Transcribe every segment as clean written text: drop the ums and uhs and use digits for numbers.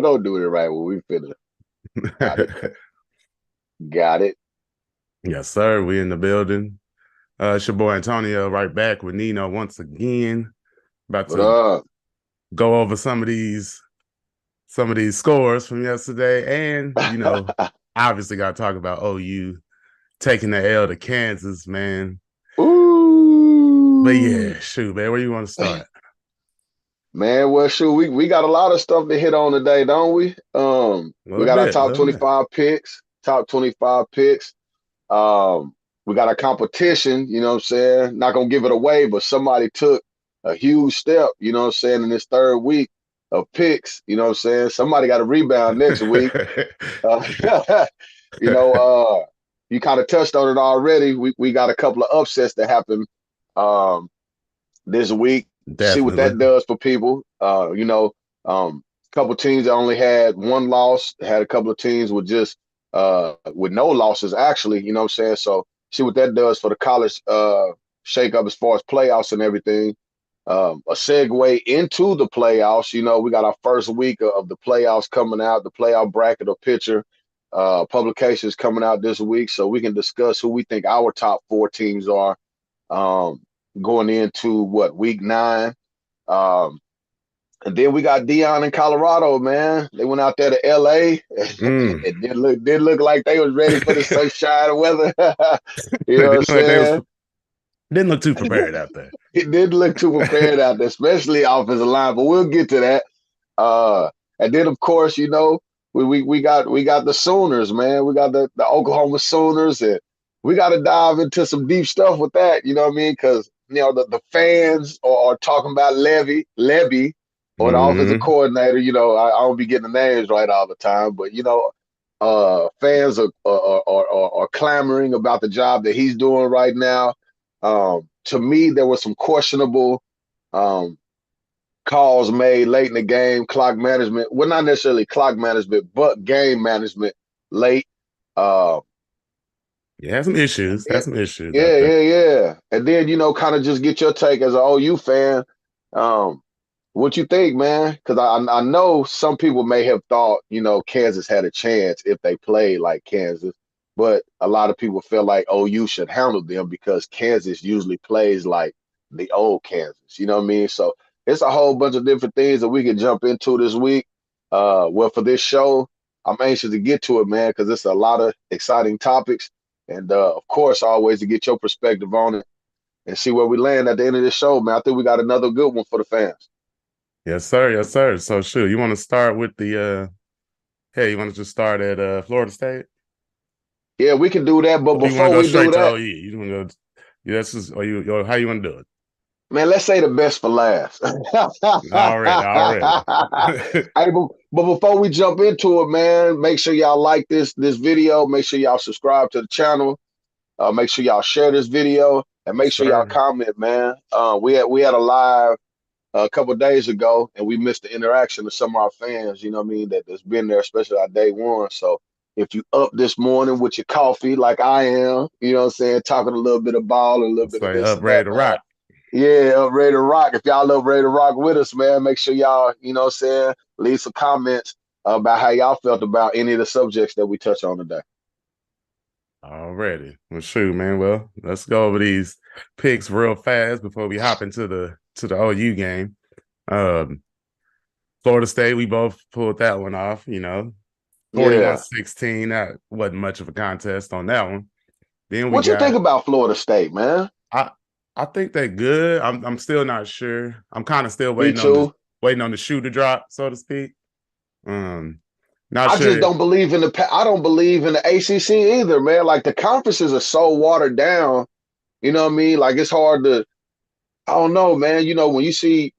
don't do it right when we finna. Got it. Got it. Yes, sir. We in the building. It's your boy Antonio right back with Nino once again. About What to up? go over some of these scores from yesterday. And, obviously gotta talk about OU taking the L to Kansas, man. But Ooh. yeah, shoot, man, where you want to start? Man, well, shoot, we got a lot of stuff to hit on today, don't we? A We little got our bit, a top little bit. 25 picks, top 25 picks. We got a competition, you know what I'm saying? Not gonna give it away, but somebody took a huge step, you know what I'm saying, in this third week of picks, you know what I'm saying? Somebody got a rebound next week. Uh, you know, you kind of touched on it already. We got a couple of upsets that happened um this week. See what Definitely. that does for people. A couple teams that only had one loss, had a couple of teams with just with no losses actually, you know what I'm saying? So see what that does for the college shakeup as far as playoffs and everything. A segue into the playoffs, we got our first week of the playoffs coming out, the playoff bracket or picture publications coming out this week, so we can discuss who we think our top four teams are um, going into what week 9. Um, and then we got Dion in Colorado, man. They went out there to LA. Mm. It did look like they was ready for the sunshine weather. You know what I'm Didn't look like they was saying? didn't look too prepared out there. It didn't look too prepared out there, especially offensive line, but we'll get to that. Uh, and then of course, we got the Sooners, man. We got the Oklahoma Sooners, and we got to dive into some deep stuff with that. You know what I mean? Because the fans are talking about Levy, or the offensive Hmm. coordinator. I don't be getting the names right all the time, but fans are clamoring about the job that he's doing right now. To me, there was some questionable um, calls made late in the game, clock management. Well, not necessarily clock management, but game management late. Uh, Yeah, had some and issues. then, Had some issues out yeah, there. yeah, yeah. And then, kind of just get your take as an OU fan. Um, what you think, man? Because I know some people may have thought, Kansas had a chance if they played like Kansas, but a lot of people feel like OU should handle them because Kansas usually plays like the old Kansas. You know what I mean? So it's a whole bunch of different things that we can jump into this week. Well, for this show, I'm anxious to get to it, man, because it's a lot of exciting topics, and of course, always to get your perspective on it and see where we land at the end of this show, man. I think we got another good one for the fans. Yes, sir. Yes, sir. So sure, you want to start with the hey, you want to just start at Florida State? Yeah, we can do that. But Or you want to before go we do straight to that, OE? You want to go yeah, this is or how you want to do it? man, let's say the best for last. Already, already. Hey, but before we jump into it, man, make sure y'all like this video. Make sure y'all subscribe to the channel. Make sure y'all share this video and Yes, make sure y'all sir. comment, man. We had a live a couple of days ago, and we missed the interaction of some of our fans. You know what I mean? That's been there, especially our day one. So if you up this morning with your coffee, like I am, you know what I'm saying, talking a little bit of ball and a little bit of Say this up, and ready that, to man. rock. Yeah, up ready to rock. If y'all up ready to rock with us, man, make sure y'all, you know what I'm saying, leave some comments about how y'all felt about any of the subjects that we touch on today. Already. Well, shoot, man. Well, let's go over these picks real fast before we hop into the OU game. Um, Florida State, we both pulled that one off, 41 Yeah. 16. That wasn't much of a contest on that one. Then we What you think got about Florida State, man? I I think they're good. I'm still not sure. I'm kind of still Me too. waiting on the shoe to drop, so to speak. Um, not I just sure. don't believe in I don't believe in the ACC either, man. Like the conferences are so watered down. You know what I mean? Like it's hard to. I don't know, man. When you see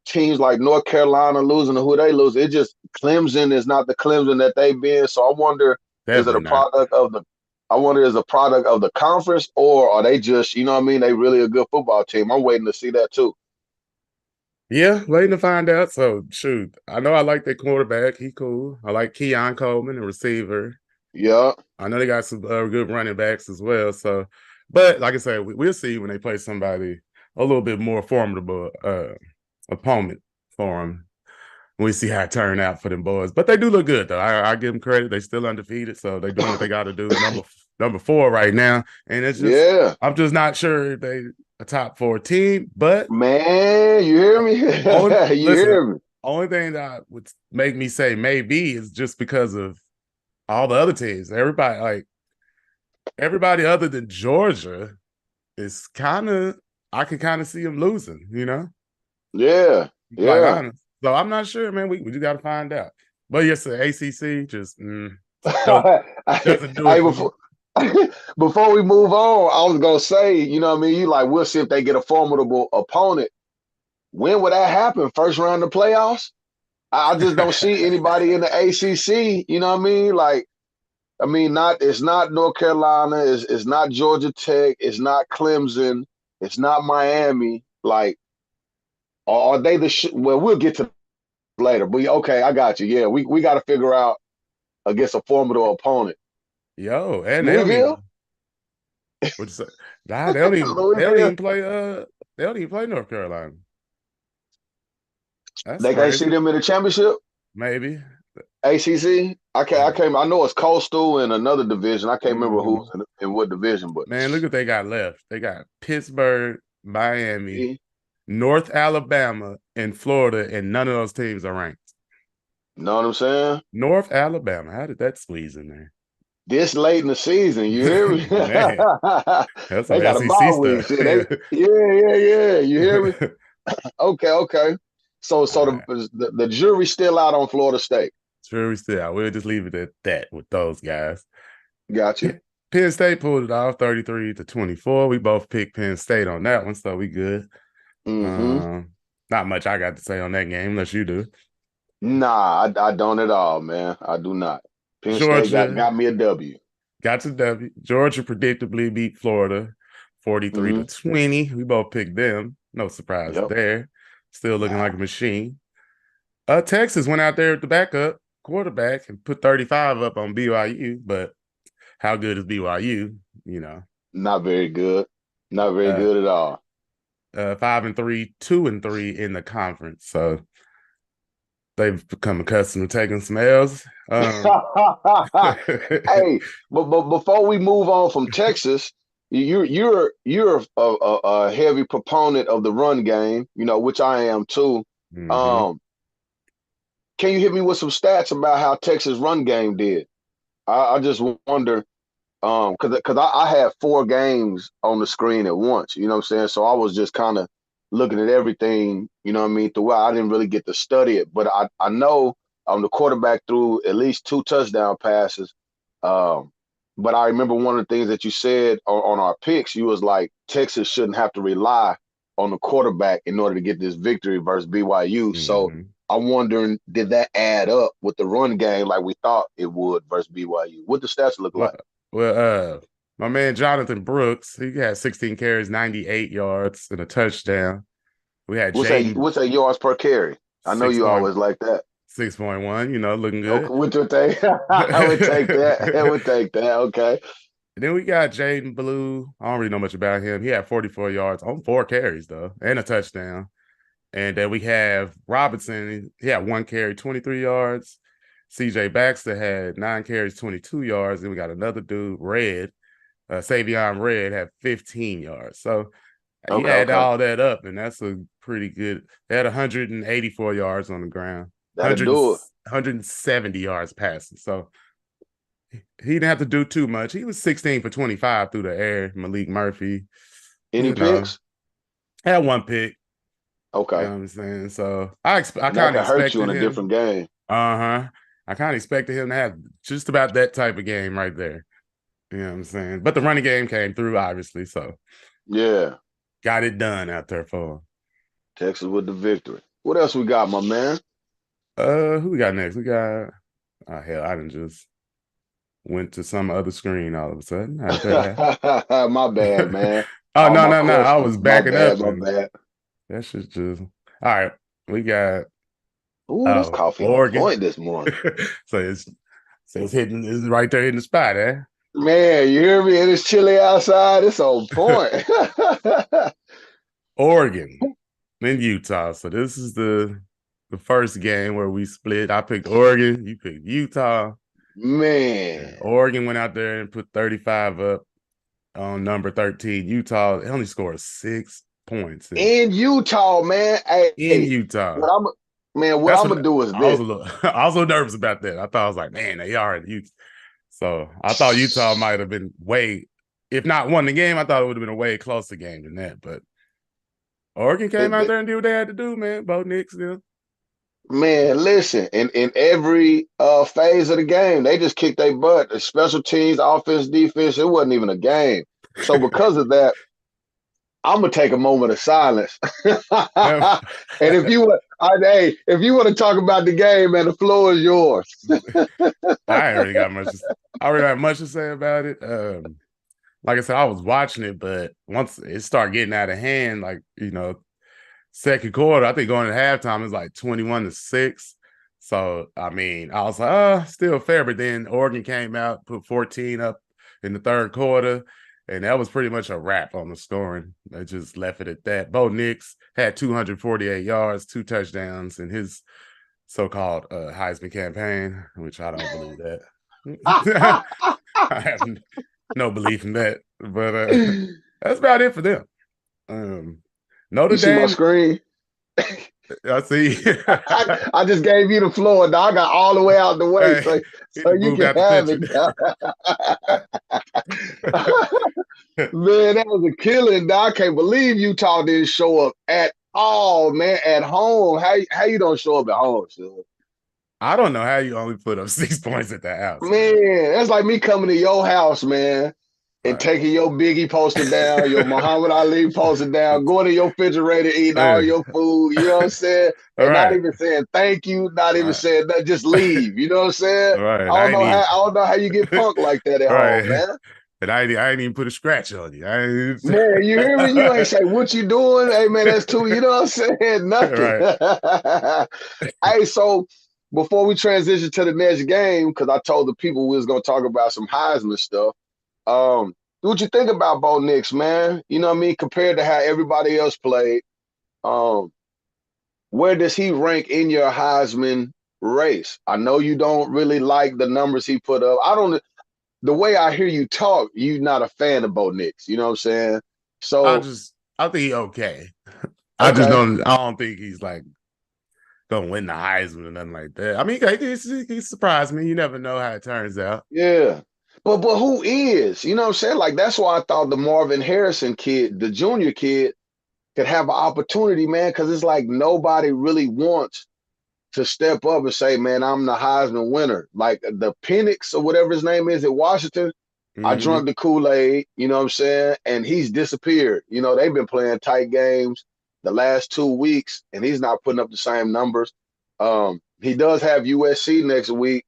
teams like North Carolina losing to who they lose, it just Clemson is not the Clemson that they've been. So I wonder, is it Definitely a not. product of the? I wonder, is it a product of the conference, or are they just, you know what I mean? They really a good football team. I'm waiting to see that too. Yeah, waiting to find out. So shoot, I know I like that quarterback. He cool. I like Keon Coleman, the receiver. Yeah, I know they got some good running backs as well. So, but like I said, we'll see when they play somebody a little bit more formidable opponent for them. we see how it turned out for them boys. But they do look good though. I give them credit. They still undefeated, so they're doing what they got to do. Number 4 right now, and it's just Yeah, I'm just not sure if they a top 4 team. But man, you hear me? You listen, hear me? only thing that would make me say maybe is just because of all the other teams. Everybody other than Georgia is kind of I can kind of see them losing. Yeah, Like yeah. honest. So I'm not sure, man. We just got to find out. But yes, the ACC just don't doesn't do it Hey, for me. before we move on, I was gonna say, you know what I mean? You like, we'll see if they get a formidable opponent. When would that happen? First round of playoffs? I just don't see anybody in the ACC. You know what I mean? Like, I mean, it's not North Carolina, it's not Georgia Tech, it's not Clemson, it's not Miami. Like, are they well, we'll get to later. But okay, I got you. Yeah, we got to figure out against a formidable opponent. Yo, and they don't Louisville, even what's that? Nah, Louisville. they don't even play North Carolina. That's They can't see crazy. them in the championship. Maybe. ACC. I Yeah. can't. I know it's Coastal in another division. I can't remember Mm-hmm. who's in what division, but Man, look what they got left. They got Pittsburgh, Miami, you North Alabama, and Florida, and none of those teams are ranked. know what I'm saying? North Alabama, how did that squeeze in there? This late in the season, you hear me? Man, that's some They got a SEC bye week. stuff. Shit, Yeah. yeah. You hear me? Okay. So All right. the jury's still out on Florida State. Sure, we still out. We'll just leave it at that with those guys. Got you. Penn State pulled it off 33-24. We both picked Penn State on that one, so we good. Mm-hmm. Um, Not much I got to say on that game unless you do. Nah, I don't at all, man. I do not. Penn State Georgia got me a W. got to W. Georgia predictably beat Florida 43 Mm-hmm. to 20. We both picked them. No surprise Yep. there. Still looking Nah. like a machine. Texas went out there with the backup quarterback and put 35 up on BYU, but how good is BYU? You know, Not very good. Not very uh, good at all. 5-3, 2-3 in the conference. So they've become accustomed to taking some L's. Hey, but before we move on from Texas, you're a heavy proponent of the run game, you know, which I am too. Mm-hmm. Um, can you hit me with some stats about how Texas run game did? I just wonder, because I had 4 games on the screen at once, you know what I'm saying? So I was just kind of looking at everything, you know what I mean, throughout. I didn't really get to study it, but I know the quarterback threw at least 2 touchdown passes. Um, but I remember one of the things that you said on our picks, you was like, Texas shouldn't have to rely on the quarterback in order to get this victory versus BYU. So Mm-hmm. I'm wondering, did that add up with the run game like we thought it would versus BYU? What the stats look Well, like? well, my man Jonathan Brooks, he had 16 carries, 98 yards, and a touchdown. We had Jaden What's that yards per carry? I know six you point always like that. 6.1, looking Okay, good. what you take? I would take that. I would take that. Okay. And then we got Jaden Blue. I don't really know much about him. He had 44 yards on 4 carries, though, and a touchdown. And then we have Robinson. He had 1 carry, 23 yards. CJ Baxter had 9 carries, 22 yards. Then we got another dude, Red. Savion Red had 15 yards. So you add Okay. all that up, and that's a pretty good. They had 184 yards on the ground, That'll do it. 170 yards passing. So he didn't have to do too much. He was 16 for 25 through the air. Malik Murphy, Any you know, picks? had 1 pick. You know Okay. what I'm saying? So I And that kind of could hurt you expected in a him. different game. Uh-huh. I kind of expected him to have just about that type of game right there. You know what I'm saying? But the running game came through, obviously. So Yeah. got it done out there for him. Texas with the victory. What else we got, my man? Who we got next? We got hell, I didn't just went to some other screen all of a sudden. How did that My bad, happen? man. Oh All no, my no, no. I questions. was My backing bad. up My and bad. that shit just all right. We got Ooh, this coffee on Oregon. point this morning. So it's hitting it's right there in the spot, eh? Man, you hear me? It is chilly outside. It's on point. Oregon in Utah. So this is the the first game where we split. I picked Oregon. You picked Utah. Man. Oregon went out there and put 35 up on number 13. Utah, they only scored 6 points in Utah, man. in Hey, Utah. what I'm gonna do is I was this. a little I was a little nervous about that. I thought I was like, man, they are in Utah. So I thought Utah might have been if not won the game, I thought it would have been a way closer game than that. But Oregon came out there and did what they had to do, man. Bo Nix, still. Man, listen, in every phase of the game, they just kicked their butt. The special teams, offense, defense, it wasn't even a game. So because of that, I'm gonna take a moment of silence. And if you want to talk about the game, man, the floor is yours. I already got much. I already have much to say about it. Like I said, I was watching it, but once it started getting out of hand, like second quarter, I think going to halftime is like 21-6. So I mean, I was like, still fair. But then Oregon came out, put 14 up in the third quarter. And that was pretty much a wrap on the scoring. They just left it at that. Bo Nix had 248 yards, 2 touchdowns in his so-called Heisman campaign, which I don't believe that. I have no belief in that. But that's about it for them. Notre Dame. See my screen? I see. I just gave you the floor, dog. I got all the way out the way, so you can have it. Man, that was a killing, dog. I can't believe Utah didn't show up at all, man. At home, how you don't show up at home, sir? I don't know how you only put up 6 points at the house. Man, that's like me coming to your house, man, and taking your Biggie poster down, your Muhammad Ali poster down, going to your refrigerator, eating all your food, you know what I'm saying? And not even saying thank you, not even saying that, just leave. You know what I'm saying? Right. I don't know how you get punked like that at home, man. And I ain't even put a scratch on you. Man, you hear me? You ain't say, what you doing? Hey, man, that's too, you know what I'm saying? Nothing. Hey, so before we transition to the next game, because I told the people we was going to talk about some Heisman stuff, what you think about Bo Nix, man? You know what I mean? Compared to how everybody else played, where does he rank in your Heisman race? I know you don't really like the numbers he put up. The way I hear you talk, you're not a fan of Bo Nix. You know what I'm saying? So I think he's okay. I don't think he's like gonna win the Heisman or nothing like that. I mean, he surprised me. You never know how it turns out. Yeah. But who is? You know what I'm saying? Like, that's why I thought the Marvin Harrison kid, the junior kid, could have an opportunity, man, because it's like nobody really wants to step up and say, man, I'm the Heisman winner. Like the Penix or whatever his name is at Washington, I drunk the Kool-Aid, you know what I'm saying? And he's disappeared. You know, they've been playing tight games the last 2 weeks, and he's not putting up the same numbers. He does have USC next week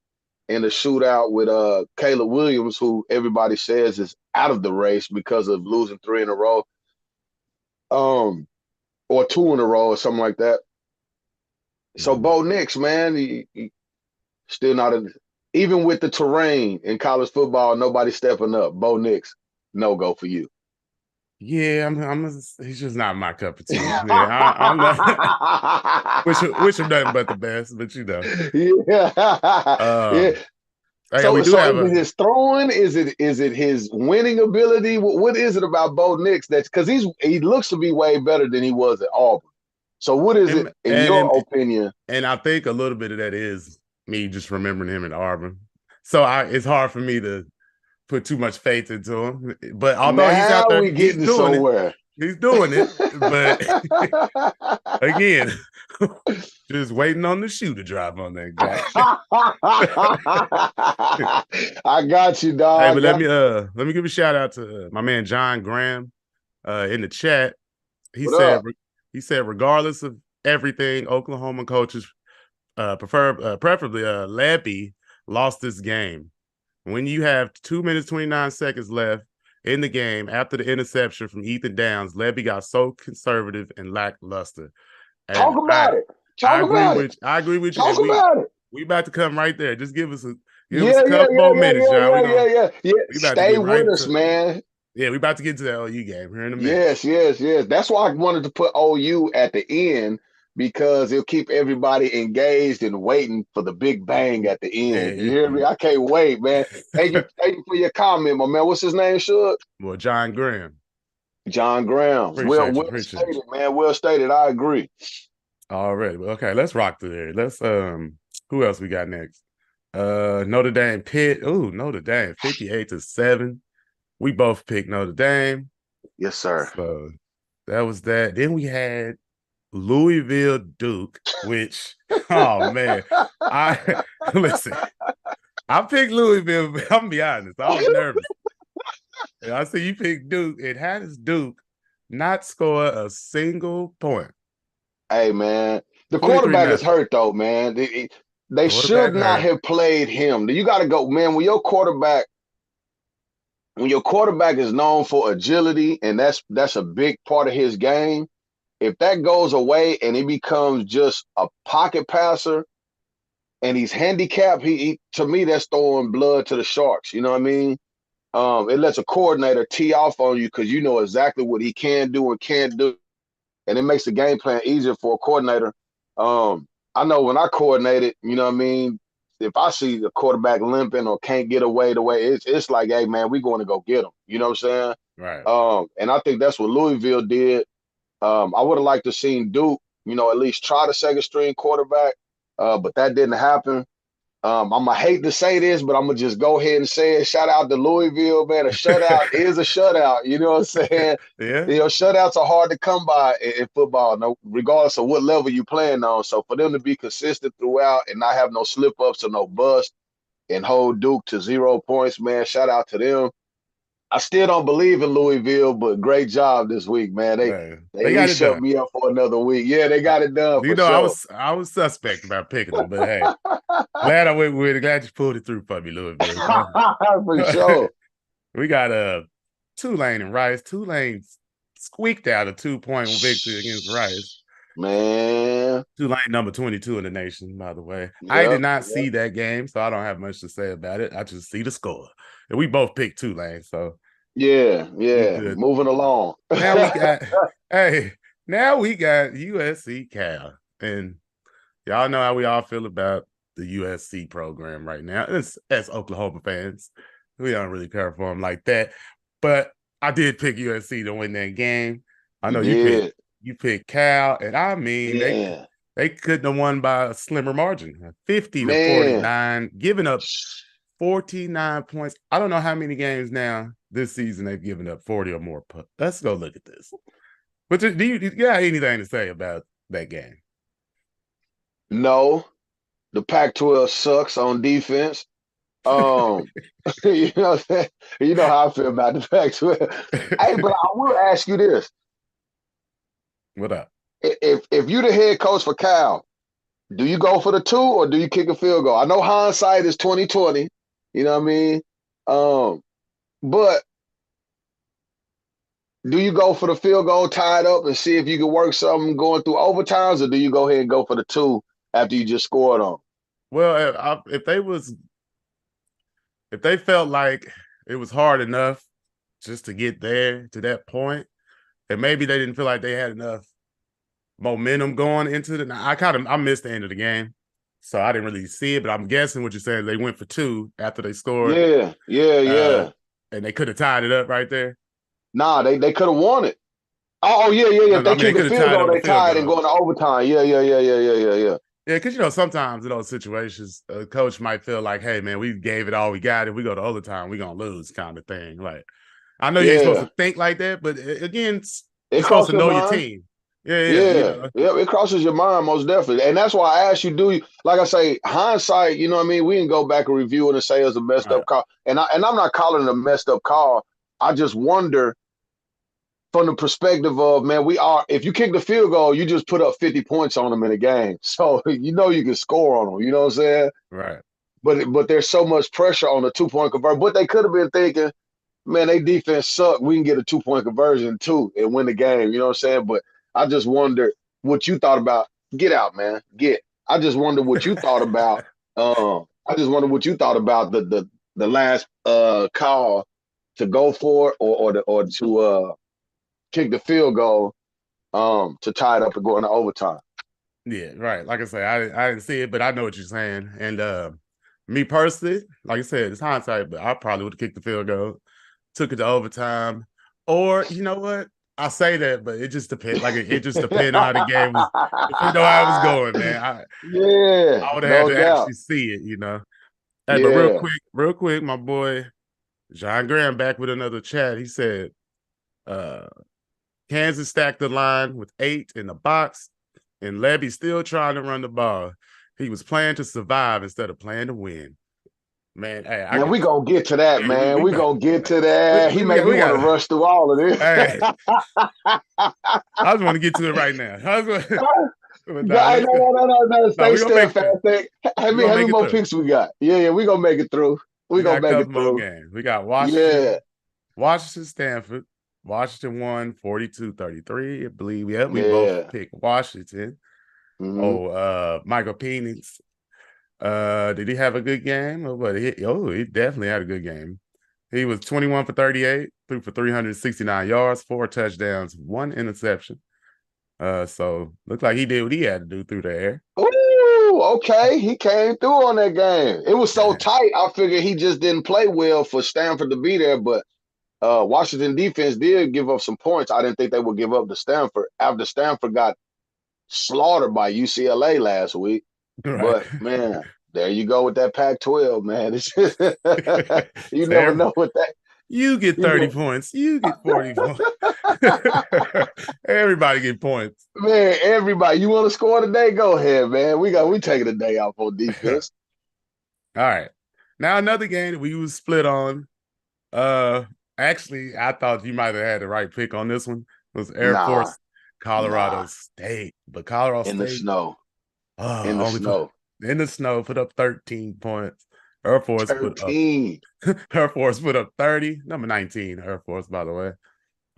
in a shootout with Caleb Williams, who everybody says is out of the race because of losing 3 in a row. Or 2 in a row or something like that. So Bo Nix, man, he still not even with the terrain in college football, nobody stepping up. Bo Nix, no go for you. Yeah, he's just not my cup of tea. Yeah, I'm not. wish him nothing but the best, but you know. Yeah. Yeah. So is it his throwing? Is it his winning ability? What is it about Bo Nix that's because he looks to be way better than he was at Auburn? So what is it in your opinion? And I think a little bit of that is me just remembering him at Auburn. So it's hard for me to put too much faith into him. But although he's out there, he's doing it. He's doing it. But again, just waiting on the shoe to drop on that guy. I got you, dog. Hey, but let me give a shout out to my man John Graham in the chat. He said regardless of everything, Oklahoma coaches preferably Lebby lost this game. When you have 2 minutes 29 seconds left in the game after the interception from Ethan Downs, Lebby got so conservative and lackluster. And Talk about it. I agree with you. Talk about it. We about to come right there. Just give us a couple more minutes, John. Yeah. Stay with us, man. Yeah, we about to get to that OU game here in a minute. Yes. That's why I wanted to put OU at the end because it'll keep everybody engaged and waiting for the big bang at the end. You hear me? I can't wait, man. Thank you for your comment, my man. What's his name, Shug? Well, John Graham. John Graham. Appreciate you. Well Appreciate you. stated, man. Well stated. I agree. Already. Okay, let's rock through there. Let's who else we got next? Notre Dame Pitt. Ooh, Notre Dame, 58-7. We both picked Notre Dame. Yes, sir. So that was that. Then we had Louisville Duke, which oh man. I listen, I picked Louisville, but I'm gonna be honest, I was nervous. And I see you picked Duke. It had his Duke not score a single point. Hey, man. The quarterback is hurt, though, man. They should not have played him. You got to go, man, when your quarterback is known for agility, and that's a big part of his game, if that goes away and he becomes just a pocket passer and he's handicapped, he to me, that's throwing blood to the Sharks. You know what I mean? It lets a coordinator tee off on you because you know exactly what he can do and can't do. And it makes the game plan easier for a coordinator. I know when I coordinated, you know what I mean, if I see the quarterback limping or can't get away the way, it's like, hey, man, we're going to go get him. You know what I'm saying? Right. And I think that's what Louisville did. I would have liked to seen Duke, you know, at least try the second string quarterback, but that didn't happen. I'm gonna hate to say this, but I'm gonna just go ahead and say it. Shout out to Louisville, man. A shutout is a shutout. You know what I'm saying? Yeah. You know, shutouts are hard to come by in football, no, regardless of what level you playing on. So for them to be consistent throughout and not have no slip ups or no bust and hold Duke to 0 points, man. Shout out to them. I still don't believe in Louisville, but great job this week, man. They at least shut me up for another week. Yeah, they got it done for sure. I was suspect about picking them, but hey, glad I went with it. Glad you pulled it through for me, Louisville. For sure. We got Tulane and Rice. Tulane squeaked out a 2-point victory against Rice. Man. Tulane number 22 in the nation, by the way. Yep, I did not see that game, so I don't have much to say about it. I just see the score. And we both picked Tulane, so yeah. Moving along. Now we got USC Cal. And y'all know how we all feel about the USC program right now. As Oklahoma fans, we don't really care for them like that. But I did pick USC to win that game. I know you picked Cal, and I mean they couldn't have won by a slimmer margin, 50-49, giving up 49 points. I don't know how many games now this season they've given up 40 or more. Let's go look at this. But do you got anything to say about that game? No, the Pac-12 sucks on defense. You know how I feel about the Pac-12. Hey, but I will ask you this. What up? If you're the head coach for Cal, do you go for the 2 or do you kick a field goal? I know hindsight is 2020. You know what I mean? But do you go for the field goal tied up and see if you can work something going through overtimes, or do you go ahead and go for the 2 after you just scored on? Well, if they felt like it was hard enough just to get there to that point, and maybe they didn't feel like they had enough momentum going into the. I missed the end of the game, so I didn't really see it. But I'm guessing what you're saying, they went for 2 after they scored. Yeah. And they could have tied it up right there. Nah, they could have won it. Oh yeah. If they kick the field goal, they tied and go into overtime. Yeah. Yeah, because sometimes in those situations, a coach might feel like, "Hey, man, we gave it all we got. If we go to overtime, we're gonna lose," kind of thing. Like, I know you ain't supposed to think like that, but again, you're supposed to know your team. Yeah. It crosses your mind most definitely, and that's why I asked you: do you, like I say, hindsight? You know what I mean? We can go back and review it and say it was a messed up call, and I'm not calling it a messed up call. I just wonder from the perspective of, man, if you kick the field goal, you just put up 50 points on them in a game, so you know you can score on them. You know what I'm saying? Right. But there's so much pressure on the 2-point conversion. But they could have been thinking, man, they defense suck. We can get a 2-point conversion too and win the game. You know what I'm saying? But I just wondered what you thought about. Get out, man. I just wonder what you thought about. I just wonder what you thought about the last call to go for it or to kick the field goal to tie it up and go into overtime. Yeah, right. Like I say, I didn't see it, but I know what you're saying. And me personally, like I said, it's hindsight, but I probably would have kicked the field goal, took it to overtime, or you know what? I say that, but it just depends. Like it just depends on how the game was, depending on how it was going, man. Yeah, I would have had no to doubt. actually see it, you know. Hey, but Yeah. real quick, my boy John Graham back with another chat. He said, uh, Kansas stacked the line with 8 in the box, and Levy still trying to run the ball. He was playing to survive instead of playing to win. Man, hey, I Man, could. we gonna get to that, Yeah, man. We gonna get to we, that. He we made got me we want to got. rush through all of this. Hey, I just want to get to it right now. But No, nah, let's go. no. No, Stay steadfast. we gonna How many make it more through. picks we got? Yeah, we gonna make it through. We We got gonna a make it couple more through. games. We got Yeah. Washington, Stanford. Washington won 42-33. I believe. Yeah, we both Yeah. picked Washington. Hmm. Oh, Michael Penix. Did he have a good game? Or what? He definitely had a good game. He was 21 for 38, threw for 369 yards, 4 touchdowns, 1 interception. So looked like he did what he had to do through the air. Ooh, okay. He came through on that game. It was so Yeah. tight. I figured he just didn't play well for Stanford to be there, but Washington defense did give up some points. I didn't think they would give up to Stanford after Stanford got slaughtered by UCLA last week. Right. But man, there you go with that Pac-12, man. It's just, you never So know what that you get you 30 know. points. You get 40 points. Everybody get points. Man, everybody, you want to score today? Go ahead, man. We taking a day off on All defense. right. Now another game that we was split on. Uh Actually, I thought you might have had the right pick on this one. It was Air Nah, Force, Colorado nah. State. But Colorado In the State snow. In the only put snow. in the snow, put up 13 points. Air Force put up 13. Air Force put up 30. Number 19, Air Force, by the way.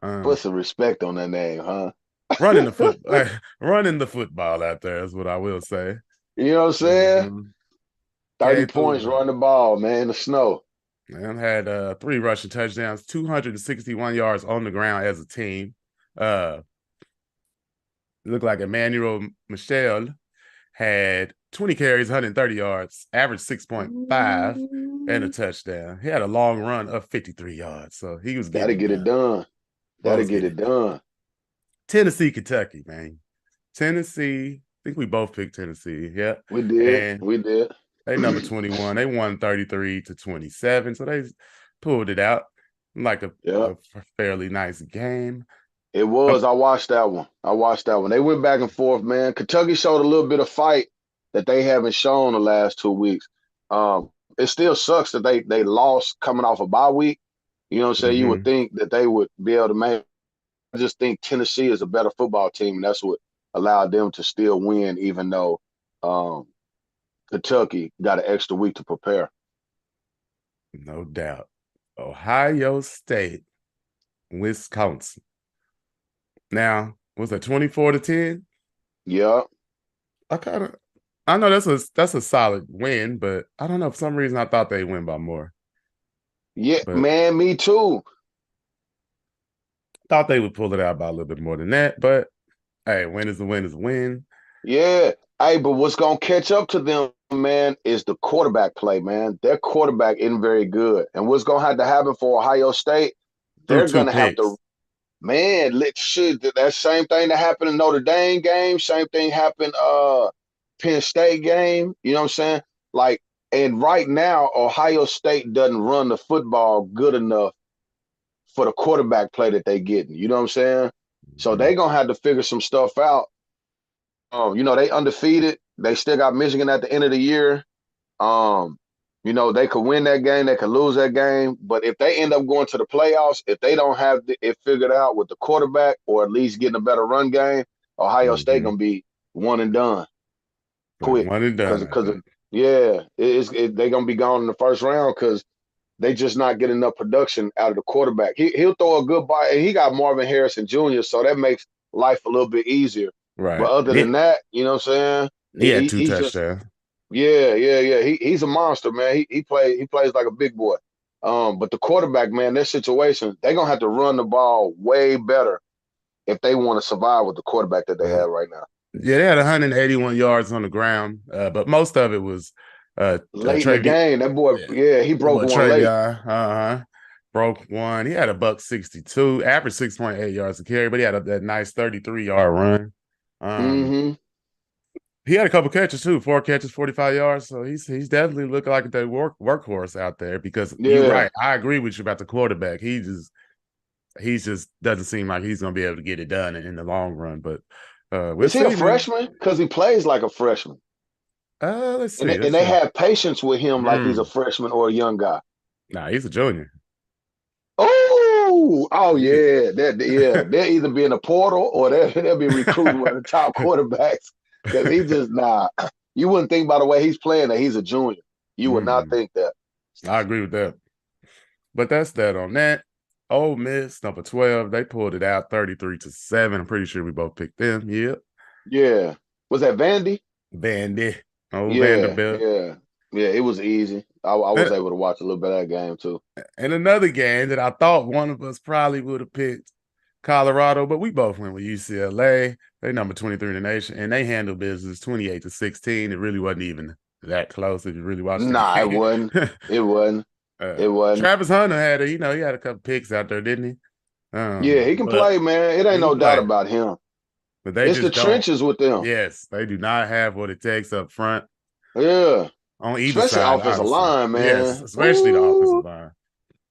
Put Um, some respect on that name, huh? running the foot running the football out there is what I will say. You know what I'm saying? Mhm. 30 Came through. points, run the ball, man, in the snow. And had 3 rushing touchdowns, 261 yards on the ground as a team. Uh, looked like Emmanuel Michel had 20 carries, 130 yards, average 6.5, and a touchdown. He had a long run of 53 yards, so he was Gotta getting it get it done. done. Gotta Was get getting it it done. done. Tennessee, Kentucky, man. Tennessee, I think we both picked Tennessee. Yeah. We did. And We did. they number 21. They won 33-27. So they pulled it out like Yeah. a fairly nice game. It was. I watched that one. They went back and forth, man. Kentucky showed a little bit of fight that they haven't shown the last 2 weeks. It still sucks that they lost coming off a bye week. You know what I'm saying? You would Mm-hmm. think that they would be able to make. I just think Tennessee is a better football team, and that's what allowed them to still win, even though um, Kentucky got an extra week to prepare. No doubt. Ohio State, Wisconsin. Now, was it 24-10? Yeah. I kind of I know that's a solid win, but I don't know. For some reason I thought they'd win by more. Yeah, But man, me too. thought they would pull it out by a little bit more than that. But hey, win is a win is a win. Yeah. Hey, but what's gonna catch up to them, man, is the quarterback play, man. Their quarterback isn't very good. And what's gonna have to happen for Ohio State, Through they're two gonna have to, picks. man, let should that same thing that happened in Notre Dame game, same thing happened Penn State game. You know what I'm saying? Like, and right now, Ohio State doesn't run the football good enough for the quarterback play that they getting. You know what I'm saying? So Mhm. they gonna have to figure some stuff out. They undefeated. They still got Michigan at the end of the year. Um, they could win that game, they could lose that game. But if they end up going to the playoffs, if they don't have it figured out with the quarterback or at least getting a better run game, Ohio State Mhm. gonna be one and done Like quick. one and Cause, done, I cause of, think. yeah, they gonna be gone in the first round because they just not getting enough production out of the quarterback. He'll throw a good ball, and he got Marvin Harrison Jr., so that makes life a little bit easier. But Right. other And than that, you know what I'm saying? he had two He's just touchdowns. yeah. He's a monster, man. He plays like a big boy. But the quarterback, man, their situation, they're gonna have to run the ball way better if they want to survive with the quarterback that they Uh, have right now. Yeah, they had 181 yards on the ground, but most of it was Late in the Travion. game, that boy, Yeah, yeah, he that broke boy one late. Travion, broke one. He had a buck 62, average 6.8 yards to carry, but he had that nice 33-yard run. Um, Mm-hmm. he had a couple catches too, 4 catches, 45 yards. So he's definitely looking like the workhorse out there. Because you're Yeah. right, I agree with you about the quarterback. He just doesn't seem like he's going to be able to get it done in the long run. But we'll Is he a see, man. freshman? Because he plays like a freshman. Let's And see. and Let's they see. have patience with him like he's a Mm. freshman or a young guy. Nah, he's a junior. Oh He's yeah. They'll either be in the portal or they'll be recruiting one of the top quarterbacks. Because he just you wouldn't think by the way he's playing that he's a junior. You would not Mm. think that. I agree with that. But that's that on that. Ole Miss, number 12, they pulled it out 33-7. I'm pretty sure we both picked them. Yep. Yeah. Was that Vandy? Vandy. Oh, Yeah, Vanderbilt. yeah. Yeah, it was easy. I was And, able to watch a little bit of that game too. and another game that I thought one of us probably would have picked Colorado, but we both went with UCLA. They number 23 in the nation, and they handled business 28-16. It really wasn't even that close if you really watched the Nah, it game. wasn't. It wasn't. It wasn't. Travis Hunter he had a couple picks out there, didn't he? Yeah, he can But play, man. It ain't he can no doubt play. about him. But they It's the just don't. trenches with them. Yes, they do not have what it takes up front Yeah. on either Especially side, offensive honestly. line, Yes, man. especially the offensive Ooh. line.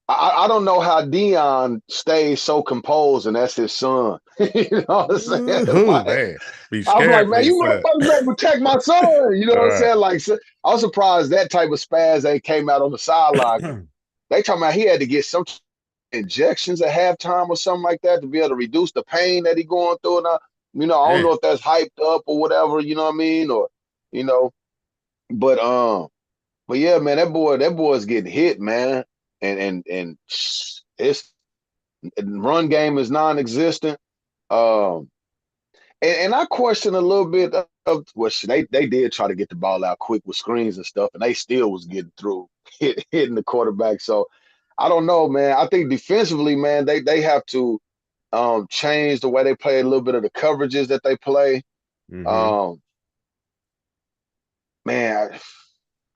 I don't know how Dion stays so composed, and that's his son. You know what I'm saying? Ooh, Like, man, be I was like, scared for man, you his son. motherfuckers better protect my son. You know All what I'm right. saying? Like, so, I was surprised that type of spaz ain't came out on the sideline. They talking about he had to get some injections at halftime or something like that to be able to reduce the pain that he going through. And I don't know Man, if that's hyped up or whatever. You know what I mean? Or you know, but but yeah, man, that boy's getting hit, man, and it's run game is non-existent. Um, and I question a little bit of well, they did try to get the ball out quick with screens and stuff, and they still was getting through hitting the quarterback. So I don't know, man. I think defensively, man, they have to change the way they play a little bit of the coverages that they play. mm-hmm. Um, man,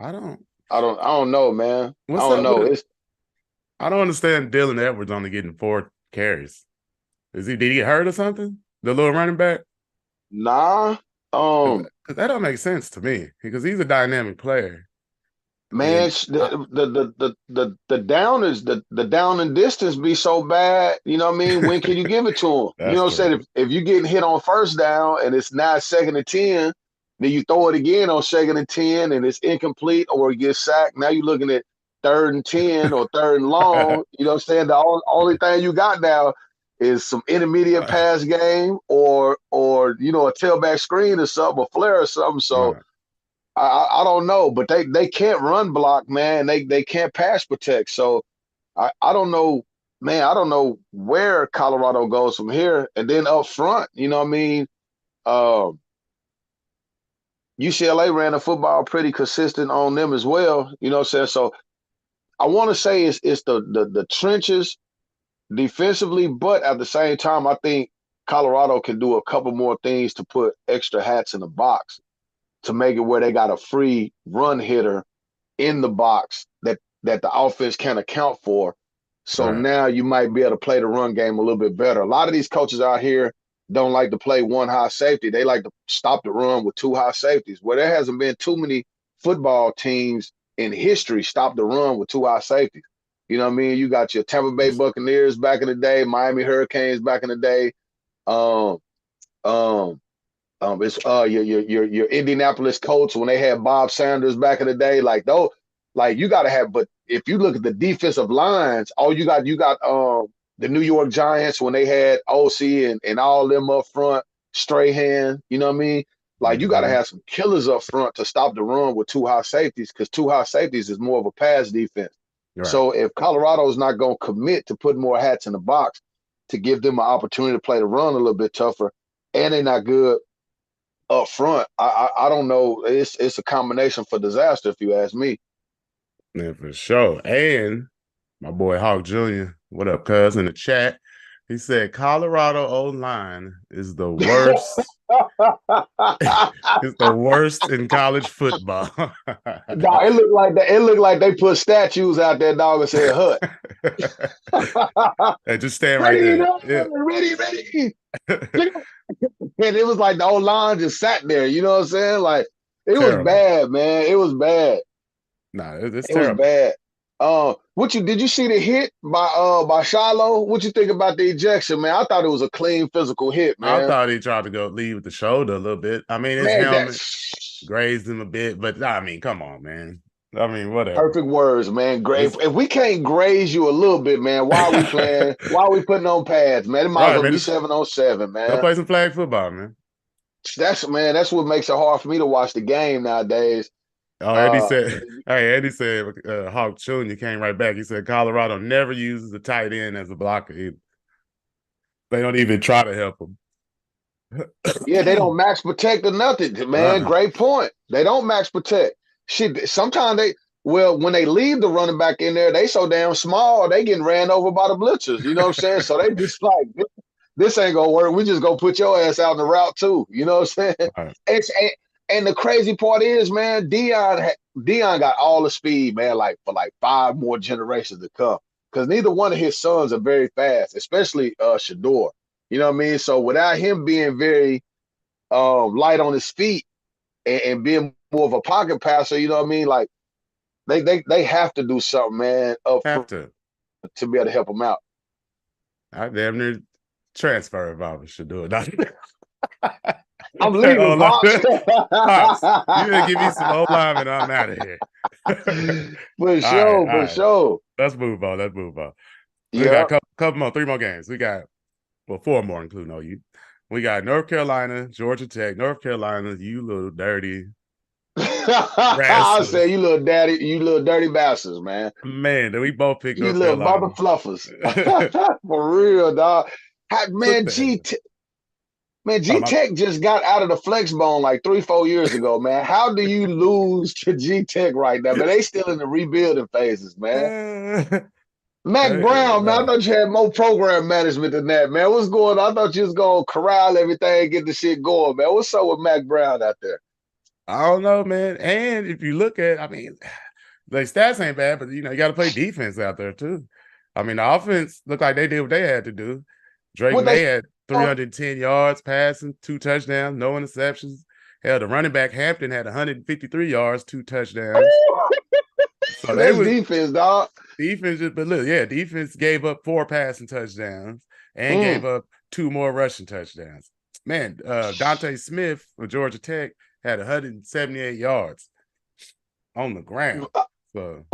I don't. I don't know, man. I What's don't up with know. it? It's I don't understand Dylan Edwards only getting 4 carries. Did he get hurt or something? The little running back? nah. Because Um, that don't make sense to me because he's a dynamic player. Man, And I, the down is the down and distance be so bad. You know what I mean? When can you give it to him? You that's know what I'm true. saying? If you're getting hit on first down and it's now 2nd and 10, then you throw it again on 2nd and 10 and it's incomplete or it gets sacked. Now you're looking at 3rd and 10 or 3rd and long. You know what I'm saying? The only thing you got now is some intermediate pass game or a tailback screen or something, a flare or something. So Right. I don't know, but they can't run block, man. They can't pass protect. So I don't know, man. I don't know where Colorado goes from here. And then up front, you know what I mean? Um, UCLA ran the football pretty consistent on them as well. You know what I'm saying? So I want to say it's the trenches defensively, but at the same time, I think Colorado can do a couple more things to put extra hats in the box to make it where they got a free run hitter in the box that the offense can account for. So Right. now you might be able to play the run game a little bit better. A lot of these coaches out here don't like to play one high safety. They like to stop the run with two high safeties. Where there hasn't been too many football teams in history stop the run with two high safeties. You know what I mean? You got your Tampa Bay Buccaneers back in the day, Miami Hurricanes back in the day. Um, um, it's your Indianapolis Colts when they had Bob Sanders back in the day. Like though, like you got to have. But if you look at the defensive lines, you got the New York Giants when they had OC and all them up front, Strahan. You know what I mean? Like you got to Mm-hmm. have some killers up front to stop the run with two high safeties because two high safeties is more of a pass defense. Right. So if Colorado is not going to commit to put more hats in the box to give them an opportunity to play the run a little bit tougher, and they're not good up front, I don't know. It's a combination for disaster if you ask me. Yeah, for sure. And my boy Hawk Jr., what up, cuz, in the chat? He said Colorado O line is the worst It's the worst in college football. Dog, it looked like they put statues out there, dog, and said hut. And just stand right Ready, there. dog, Yeah. ready. And it was like the whole line just sat there. You know what I'm saying? Like it was Terrible. bad, man. It was bad. No, it's It was terrible. bad. Did you see the hit by Shiloh? What you think about the ejection, man? I thought it was a clean physical hit, I man. thought he tried to go lead with the shoulder a little bit. I mean, his Man, helmet that's grazed him a bit, but I mean, come on, man. I mean, whatever. perfect words, man. It's If we can't graze you a little bit, man, why are we playing? Why are we putting on pads, man? It might as right, well man. be Just 7-on-7, go man. play some flag football, man. That's what makes it hard for me to watch the game nowadays. Oh, Eddie Uh, said, hey, Eddie said, Hawk Jr. came right back. He said, Colorado never uses a tight end as a blocker either. They don't even try to help him. yeah, they don't max protect or nothing, man. Uh-uh. Great point. They don't max protect. Shit, sometimes when they leave the running back in there, they so damn small, they getting ran over by the blitzers. You know what I'm saying? So they just like, this ain't gonna work. We just gonna put your ass out in the route too. You know what I'm saying? Right. It's and the crazy part is, man, Dion got all the speed, man, like for like 5 more generations to come. Because neither one of his sons are very fast, especially Shador. You know what I mean? So without him being very light on his feet and being more of a pocket passer, you know what I mean? Like they have to do something, man, Have to. to be able to help him out. I damn near transfer if I should do it. I'm leaving, Pops. Pops, you gonna give me some old linemen, I'm out of here. For sure, for sure. Let's move on. We Yeah. got a couple more, 3 more games. We got 4 more, including OU. We got North Carolina, Georgia Tech, North Carolina, you little dirty I say you little dirty bastards, man. Man, we both picked You North little mother Carolina. fluffers. For real, dog. Man, G Tech just got out of the flex bone like 3-4 years ago, man. How do you lose to G Tech right now? Man, they still in the rebuilding phases, man. Mac Brown, man, I thought you had more program management than that, man. What's going on? I thought you was going to corral everything, get the shit going, man. What's up with Mac Brown out there? I don't know, man. And if you look at, I mean, the stats ain't bad, but, you got to play defense out there, too. I mean, the offense looked like they did what they had to do. Drake May had 310 yards passing, 2 touchdowns, no interceptions. Hell, the running back Hampton had 153 yards, 2 touchdowns. So that's defense, dog. Defense, but look, defense gave up 4 passing touchdowns and gave up 2 more rushing touchdowns. Man, Dante Smith of Georgia Tech had 178 yards on the ground. So,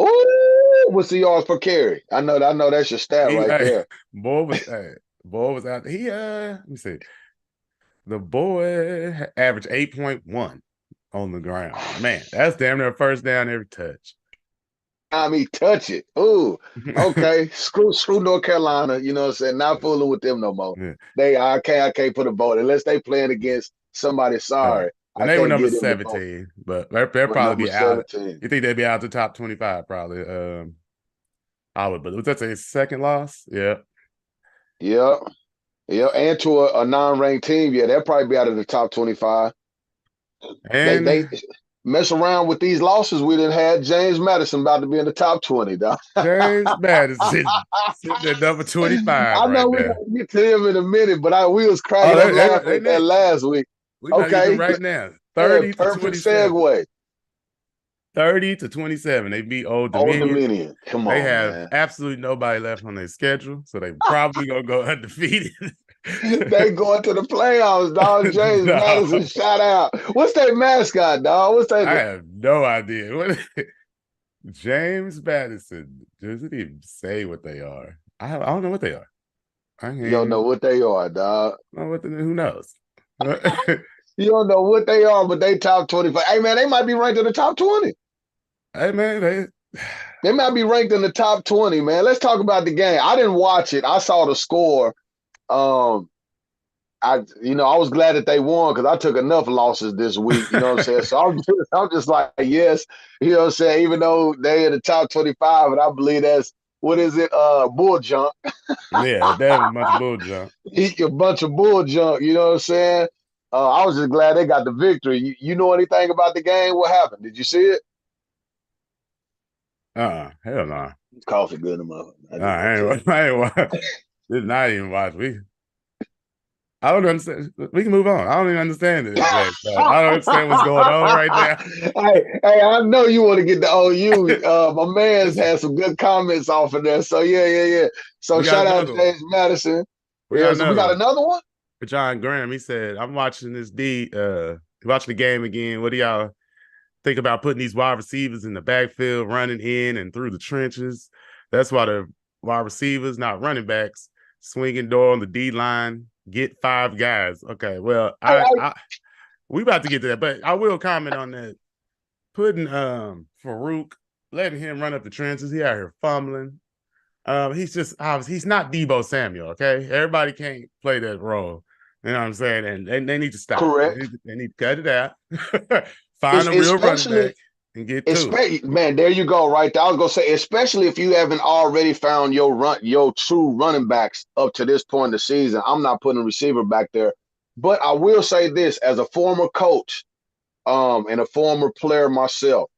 what's the yards per carry? I know that's your stat there. Boy was out. Let me see. The boy averaged 8.1 on the ground. Man, that's damn near first down every touch. I mean, touch it. Ooh, okay. screw North Carolina. You know what I'm saying? Not fooling with them no more. Yeah. I can't put a vote unless they playing against somebody. Sorry. And they were number 17, but they'll probably be 17. Out. You think they'd be out the top 25 probably? I would, but was that a second loss? Yeah. Yeah. And to a non-ranked team, they'll probably be out of the top 25. And they mess around with these losses we didn't have. James Madison about to be in the top 20, dog. James Madison sitting at number 25. I know we're going to get to him in a minute, but we was cracking up laughing at that last week. We okay, right now. 30 to 27. Segue. 30 to 27. They beat Old Dominion. Old Dominion. Come on. They have absolutely nobody left on their schedule, so they probably gonna go undefeated. They going to the playoffs, dog. James Madison, shout out. What's their mascot, dog? What's that? I have no idea. What James Madison doesn't even say what they are. I don't know what they are. You don't know what they are, dog. Who knows? You don't know what they are, but they top 25. Hey, man, they might be ranked in the top 20. Hey, man, they might be ranked in the top 20, man. Let's talk about the game. I didn't watch it. I saw the score. I was glad that they won because I took enough losses this week. You know what I'm saying? So I'm just like, yes. You know what I'm saying? Even though they in the top 25, and I believe that's, what is it? Bull junk. Yeah, that's a bunch of bull junk. A bunch of bull junk. You know what I'm saying? I was just glad they got the victory. You know anything about the game? What happened? Did you see it? Hell no. It's coffee good enough. I just want I to tell ain't, I ain't watch. Did not even watch. I don't understand. We can move on. I don't even understand it. Jack. I don't understand what's going on right now. Hey, I know you want to get the OU. My man's Listen, had some good comments off of there. So yeah. So we got shout out another to one. James Madison. We got Yeah, so we another got one. another one. John Graham, he said, I'm watching watching the game again. What do y'all think about putting these wide receivers in the backfield, running in and through the trenches? That's why the wide receivers, not running backs, swinging door on the D line, get 5 guys. Okay, well, I, we about to get to that, but I will comment on that. Putting Farouk, letting him run up the trenches, he out here fumbling. He's just obviously he's not Debo Samuel. Okay, everybody can't play that role. You know what I'm saying? And they need to stop. correct. They need to cut it out. Find It's a real running especially back and get to it. Man, there you go, right there. I was gonna say, especially if you haven't already found your true running backs up to this point in the season. I'm not putting a receiver back there, but I will say this as a former coach, and a former player myself.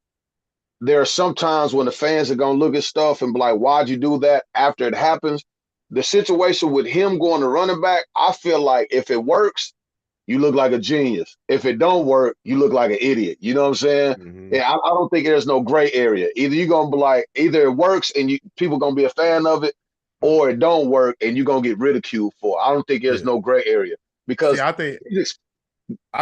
There are some times when the fans are gonna look at stuff and be like, "Why'd you do that?" After it happens, the situation with him going to running back, I feel like if it works, you look like a genius. If it don't work, you look like an idiot. You know what I'm saying? Mm-hmm. Yeah, I don't think there's no gray area. Either you're gonna be like, either it works and people gonna be a fan of it, or it don't work and you're gonna get ridiculed for it. I don't think there's Yeah. no gray area See, because go think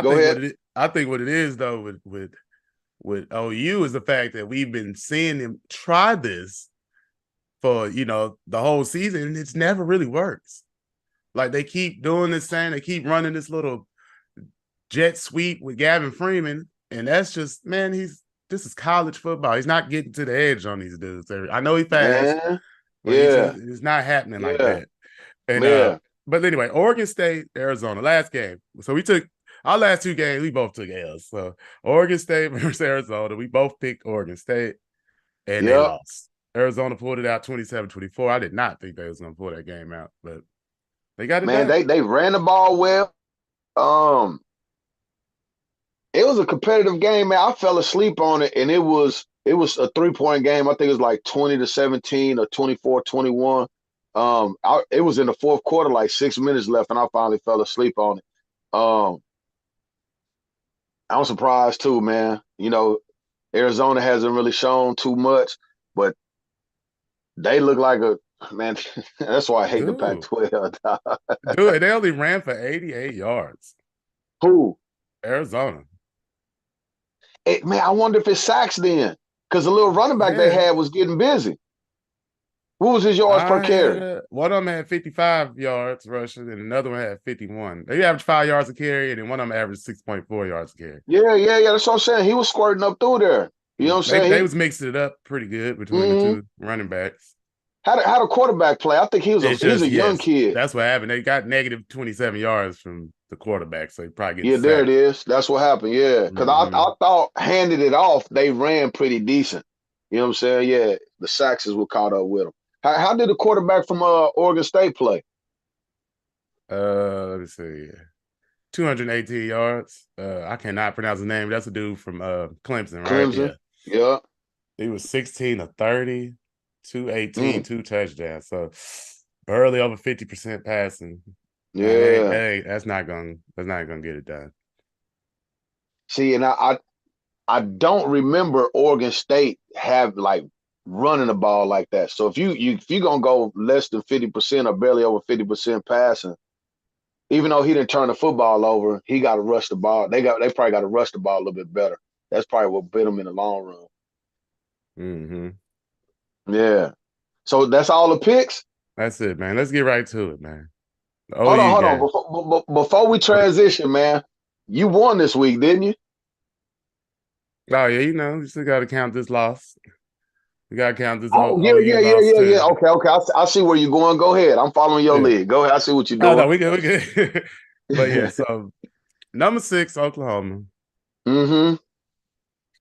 ahead. I think what it is though with OU is the fact that we've been seeing them try this for the whole season, and it's never really works. Like they keep doing this thing, they keep running this little jet sweep with Gavin Freeman, and that's just this is college football. He's not getting to the edge on these dudes. I know he's fast, Man, but yeah, it's not happening like yeah, that. And yeah. but anyway, Oregon State, Arizona, last game. So we took our last 2 games, we both took L's. So Oregon State versus Arizona, we both picked Oregon State, and they Yep. lost. Arizona pulled it out 27-24. I did not think they was going to pull that game out, but they got it Man, done. they ran the ball well. Um, it was a competitive game, man. I fell asleep on it, and it was a 3-point game. I think it was like 20-17 or 24-21. It was in the fourth quarter, like 6 minutes left, and I finally fell asleep on it. Um, I'm surprised too, man. Arizona hasn't really shown too much, but they look like a man. That's why I hate the Dude, Pac-12. dude, they only ran for 88 yards. Who? Arizona. Man, I wonder if it's sacks then, because the little running back they Yeah. had was getting busy. What was his yards per carry? One of them had 55 yards rushing, and another one had 51. They averaged 5 yards a carry, and then one of them averaged 6.4 yards a carry. Yeah. That's what I'm saying. He was squirting up through there. You know what I'm They saying? was mixing it up pretty good between the 2 running backs. How the quarterback play? I think It's he's just a young kid. that's what happened. They got negative 27 yards from the quarterback, so he probably Yeah, gets there it sacked. is. That's what happened. Yeah, because Mm-hmm. I thought handed it off, they ran pretty decent. You know what I'm saying? Yeah, the sacks is what caught up with them. How did the quarterback from Oregon State play? Let me see. 218 yards. I cannot pronounce his name. That's a dude from Clemson, right? Yeah. Clemson. Yeah. He was 16 of 30, 218, Mm. 2 touchdowns. So barely over 50% passing. Yeah. That's not gonna get it done. See, and I don't remember Oregon State have like running the ball like that. So if you're gonna go less than 50% or barely over 50% passing, even though he didn't turn the football over, he got to rush the ball. They probably got to rush the ball a little bit better. That's probably what bit them in the long run. Mm-hmm. Yeah. So that's all the picks. That's it, man. Let's get right to it, man. The Hold on, OU hold on. game. Before we transition, man, you won this week, didn't you? Oh yeah, you still got to count this loss. We got to count this Oh yeah, OU loss yeah. too. Okay. I see where you're going. Go ahead. I'm following your Yeah. lead. Go ahead. I see what you're Oh no, doing. we good, we good. But yeah, so number 6, Oklahoma Mm-hmm.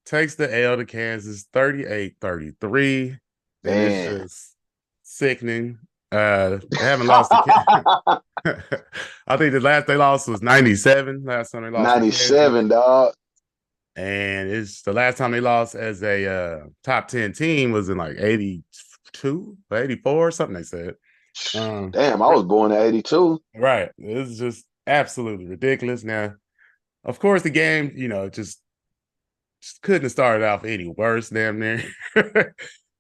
takes the L to Kansas 38-33. And it's Man. just sickening. They haven't lost to I think the last they lost was 97. Last time they lost to Kansas. 97, dog. And it's the last time they lost as a top 10 team was in like 82, 84, something they said. Damn, I was born in 82. Right. It's just absolutely ridiculous. Now, of course, the game, just couldn't have started off any worse, damn near.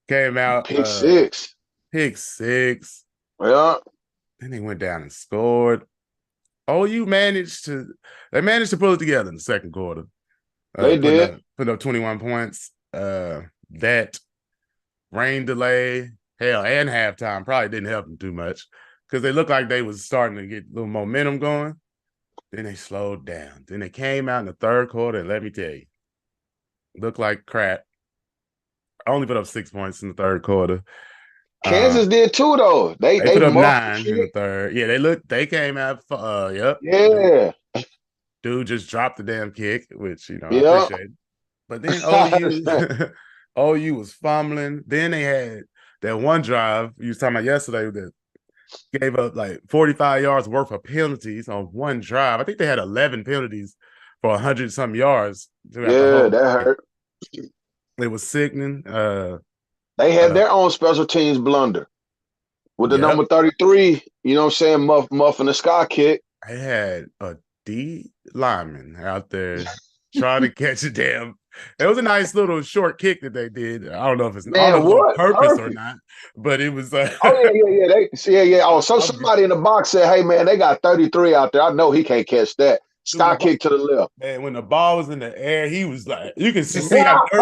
Came out Pick six. Pick six. Yeah. Then they went down and scored. OU managed to pull it together in the second quarter. They did. Put up 21 points. That rain delay, hell, and halftime probably didn't help them too much because they looked like they was starting to get a little momentum going. Then they slowed down. Then they came out in the third quarter, and let me tell you, looked like crap. I only put up 6 points in the third quarter. Kansas did too, though. They put up 9 in the third. Yeah, they came out. Yep. Yeah. Dude just dropped the damn kick, which I yep. appreciate. But then OU was fumbling. Then they had that one drive you was talking about yesterday that gave up like 45 yards worth of penalties on one drive. I think they had 11 penalties for 100-something yards. Yeah, that hurt. It was sickening. They had their own special teams blunder with the number 33, you know what I'm saying, muffing the sky kick. I had a D lineman out there trying to catch a damn. It was a nice little short kick that they did. I don't know if it's on purpose or not, but it was. Yeah. Oh, so somebody in the box said, "Hey, man, they got 33 out there. I know he can't catch that." Sky kick to the left. And when the ball was in the air, he was like, you can just see how he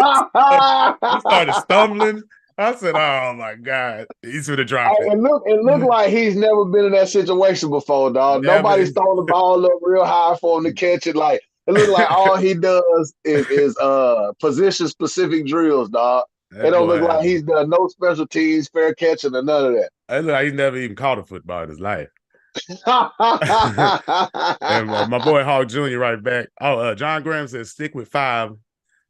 started stumbling. I said, "Oh my God, he's gonna drop it." It looked like he's never been in that situation before, dog. Nobody's throwing the ball up real high for him to catch it. Like it looked like all he does is position specific drills, dog. It don't look like he's done no special teams, fair catching, or none of that. It looked like he's never even caught a football in his life. And my boy Hawk Jr. right back. John Graham said stick with 5,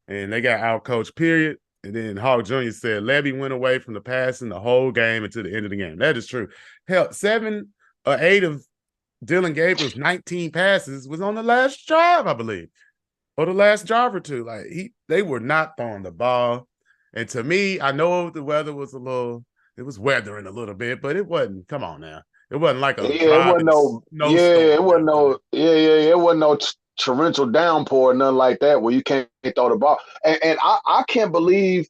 and they got out coached. Period. And then Hawk Jr. said Levy went away from the passing the whole game until the end of the game. That is true. Hell, 7 or 8 of Dillon Gabriel's 19 passes was on the last drive, I believe, or the last drive or two. Like they were not throwing the ball. And to me, I know the weather was it was weathering a little bit, but it wasn't. Come on now. It wasn't like a it wasn't it wasn't no torrential downpour, nothing like that, where you can't throw the ball. And I can't believe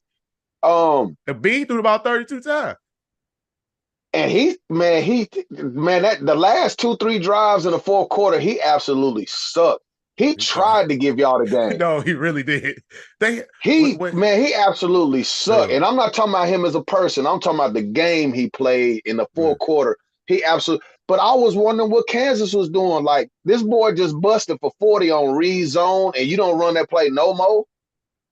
the B threw about 32 times. And the last 2-3 drives in the fourth quarter, he absolutely sucked. He tried to give y'all the game. No, he really did. He absolutely sucked. Yeah. And I'm not talking about him as a person. I'm talking about the game he played in the fourth quarter. He absolutely. But I was wondering what Kansas was doing. Like, this boy just busted for 40 on read zone, and you don't run that play no more.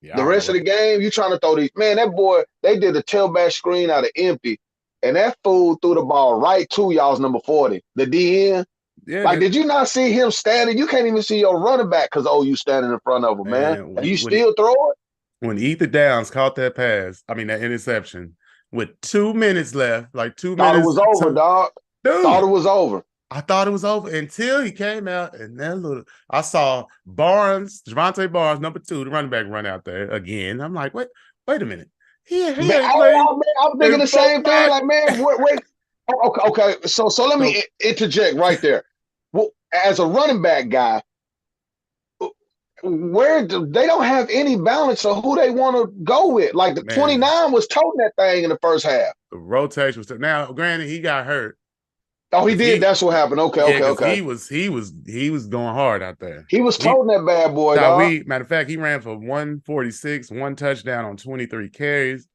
Yeah, the rest of the game, you trying to throw these. Man, that boy, they did a tailback screen out of empty, and that fool threw the ball right to y'all's number 40, the DN. Yeah, like, did you not see him standing? You can't even see your running back because you standing in front of him, man. And you still throw it? When Ethan Downs caught that pass, that interception, with 2 minutes left, like 2 minutes. Thought it was over, dog. Dude, thought it was over. I thought it was over until he came out, and I saw Javonte Barnes, number 2, the running back, run out there again. I'm like, wait a minute. I'm thinking the same thing. Like, man, wait. Okay. So let me interject right there. Well, as a running back guy, they don't have any balance of who they want to go with. Like the 29 was toting that thing in the first half. The rotation was now. Granted, he got hurt. Oh, he did. That's what happened. Okay. He was going hard out there. He was toting that bad boy. Matter of fact, he ran for 146, 1 touchdown on 23 carries.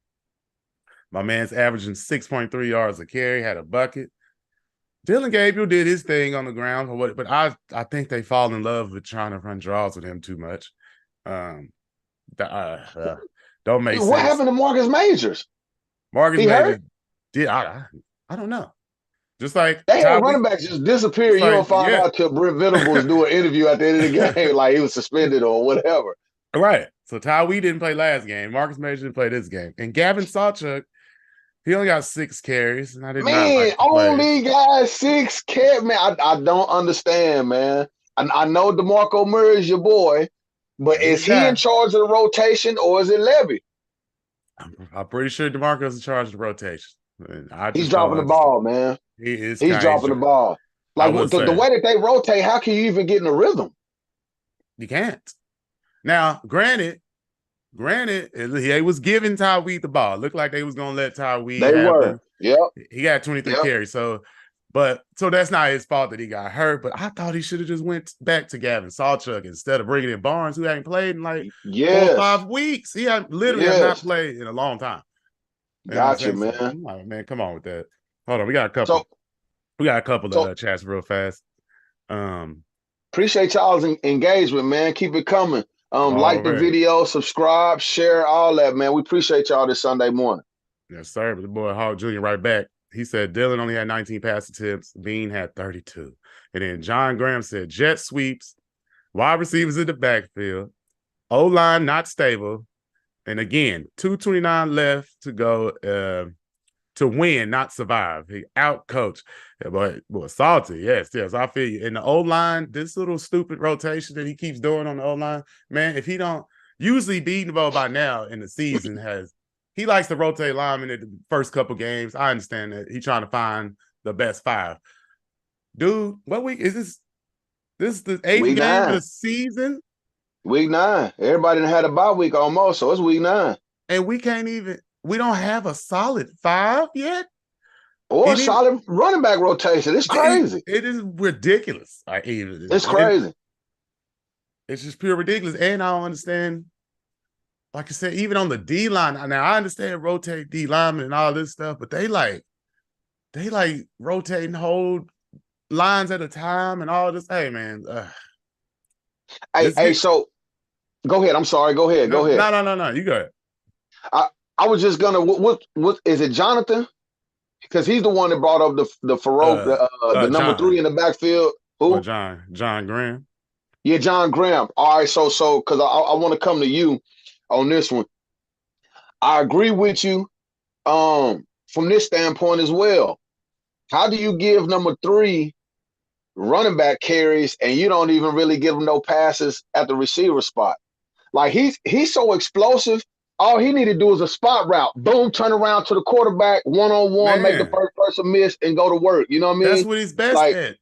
My man's averaging 6.3 yards a carry, had a bucket. Dillon Gabriel did his thing on the ground, but I think they fall in love with trying to run draws with him too much. Don't make sense. What happened to Marcus Majors? Marcus Majors did. I don't know. Just like they had running backs just disappear. You don't find out till Brent Venables do an interview at the end of the game, like he was suspended or whatever. Right. So Tyree didn't play last game. Marcus Majors didn't play this game, and Gavin Sawchuk He only got 6 carries, and I did not Man, like the plays. only got 6 carries. Man, I don't understand, man. I know DeMarco Murray is your boy, but That his is he in guy. charge of the rotation or is it Levy? I'm pretty sure DeMarco's in charge of the rotation. And I He's just don't dropping the understand. ball, man. He is He's kind dropping the of, ball. I Like will the say, way that they rotate, how can you even get in a rhythm? you can't. Now, granted, he was giving Tyreek the ball. It looked like they was gonna let Tyreek They have were. the. Yep. He got 23 Yep. carries, so that's not his fault that he got hurt. But I thought he should have just went back to Gavin Sawchuk instead of bringing in Barnes, who hadn't played in like 4 or Yes. 5 weeks. He had literally has not Yes. played in a long time. You know what I'm Gotcha, saying? So man. I'm like, man, come on with that. Hold on, we got a So couple. We got a couple so of chats real fast. appreciate y'all's engagement, man. Keep it coming. Like the Already. video, subscribe, share, all that, man. We appreciate y'all this Sunday morning. Yes, sir. But the boy Hawk Jr. right back. He said Dylan only had 19 pass attempts. Bean had 32. And then John Graham said jet sweeps, wide receivers in the backfield, O-line not stable. And again, 2:29 left to go to win, not survive. He out coached. Yeah, boy, salty. Yes. I feel you. In the O-line, this little stupid rotation that he keeps doing on the O-line, man, if he don't usually Beatenbow by now in the season he likes to rotate linemen in the first couple games. I understand that. He's trying to find the best 5. Dude, what week is this? This is the 8th Week game of the 9. season. Week 9. Everybody done had a bye week almost, so it's week 9. And we don't have a solid 5 yet. Or a solid running back rotation. It's crazy. It is ridiculous. It's crazy. It's just pure ridiculous. And I don't understand. Like I said, even on the D line. Now I understand rotate D linemen and all this stuff, but they like rotating whole lines at a time and all this. Hey man, so go ahead. I'm sorry. Go ahead. No, go ahead. No. You go ahead. I was just gonna. What is it, Jonathan? Because he's the one that brought up the Farouk, the number John. 3 in the backfield. Who? John Graham. Yeah, John Graham. All right, so because I want to come to you on this one. I agree with you from this standpoint as well. How do you give number 3 running back carries and you don't even really give him no passes at the receiver spot? Like he's so explosive. All he need to do is a spot route. Boom, turn around to the quarterback, one-on-one, make the first person miss and go to work. You know what I mean? That's what he's best at.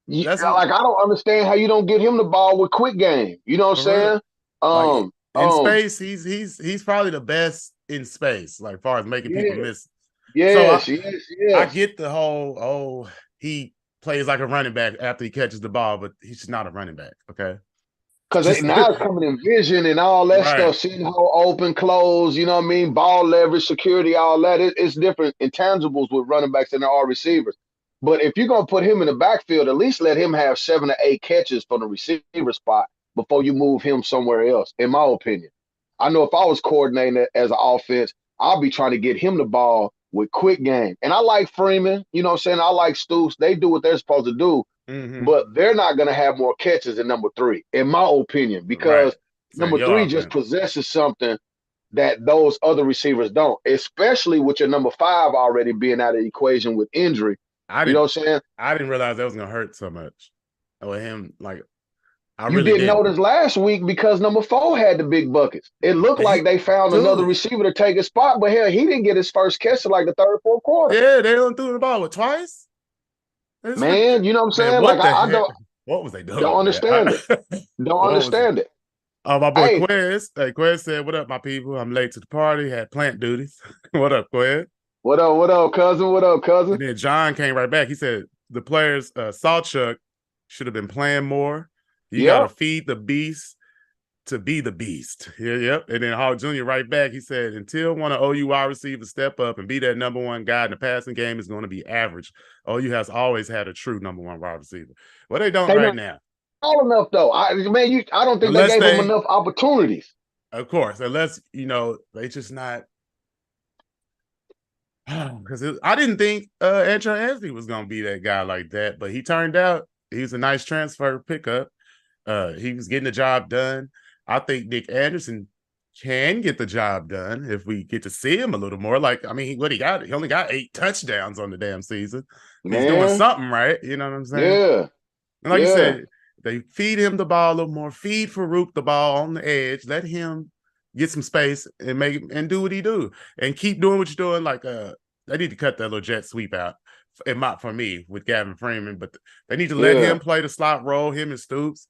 I don't understand how you don't get him the ball with quick game. You know what I'm saying? In space, he's probably the best in space, like far as making people miss. Yes, I get the whole, he plays like a running back after he catches the ball, but he's just not a running back, okay? Because now it's coming in vision and all that stuff, seeing how open, close, you know what I mean? Ball leverage, security, all that. It's different intangibles with running backs than there are receivers. But if you're going to put him in the backfield, at least let him have 7 to 8 catches from the receiver spot before you move him somewhere else, in my opinion. I know if I was coordinating as an offense, I'll be trying to get him the ball with quick game. And I like Freeman, you know what I'm saying? I like Stoops. They do what they're supposed to do. Mm-hmm. But they're not going to have more catches than number 3, in my opinion, because number 3 just possesses something that those other receivers don't, especially with your number 5 already being out of the equation with injury. You know what I'm saying? I didn't realize that was going to hurt so much. With him, like, you didn't notice last week because number 4 had the big buckets. It looked like they found another receiver to take his spot, but hell, he didn't get his first catch in like the 3rd, 4th quarter. Yeah, they done threw the ball twice. Man, you know what I'm saying? Like I don't. What was they doing? Don't understand it. Don't understand it. My boy Quez. Hey, Quez said, "What up, my people? I'm late to the party. Had plant duties. What up, Quez? What up? What up, cousin? What up, cousin?" And then John came right back. He said the players, Sawchuk, should have been playing more. You got to feed the beast to be the beast. Yep. And then Hall Jr. right back. He said, until one of OU wide receivers step up and be that number 1 guy in the passing game is going to be average. OU has always had a true number 1 wide receiver. Well, they don't right now. All enough though. I don't think they gave him enough opportunities. Of course, unless they just not. Because I didn't think Andrew Anthony was going to be that guy like that, but he turned out he was a nice transfer pickup. He was getting the job done. I think Nick Anderson can get the job done if we get to see him a little more. Like, I mean, what he got? He only got 8 touchdowns on the damn season. He's doing Man, something right. You know what I'm saying? yeah, And like you yeah, said, they feed him the ball a little more. Feed Farouk the ball on the edge. Let him get some space and make and do what he do, and keep doing what you're doing. Like, they need to cut that little jet sweep out. For me with Gavin Freeman, but they need to let yeah. him play the slot role. Him and Stoops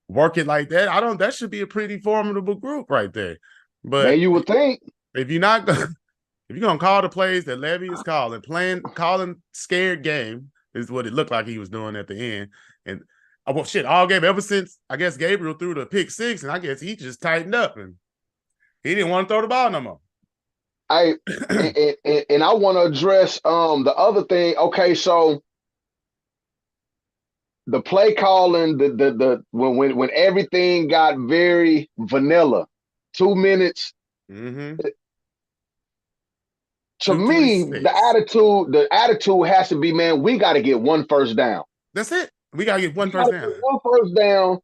work it like that. That should be a pretty formidable group right there. Man, But you would think. if you're not gonna if you're gonna call the plays that Levy is calling scared game is what it looked like he was doing at the end. And well, shit, all game ever since I guess Gabriel threw the pick 6, and I guess he just tightened up and he didn't want to throw the ball no more. And I want to address the other thing. Okay, so the play calling, when everything got very vanilla, 2 minutes. Mm-hmm. To me, the attitude has to be, man, we got to get 1 first down. That's it. We got to get 1 first down. 1 first down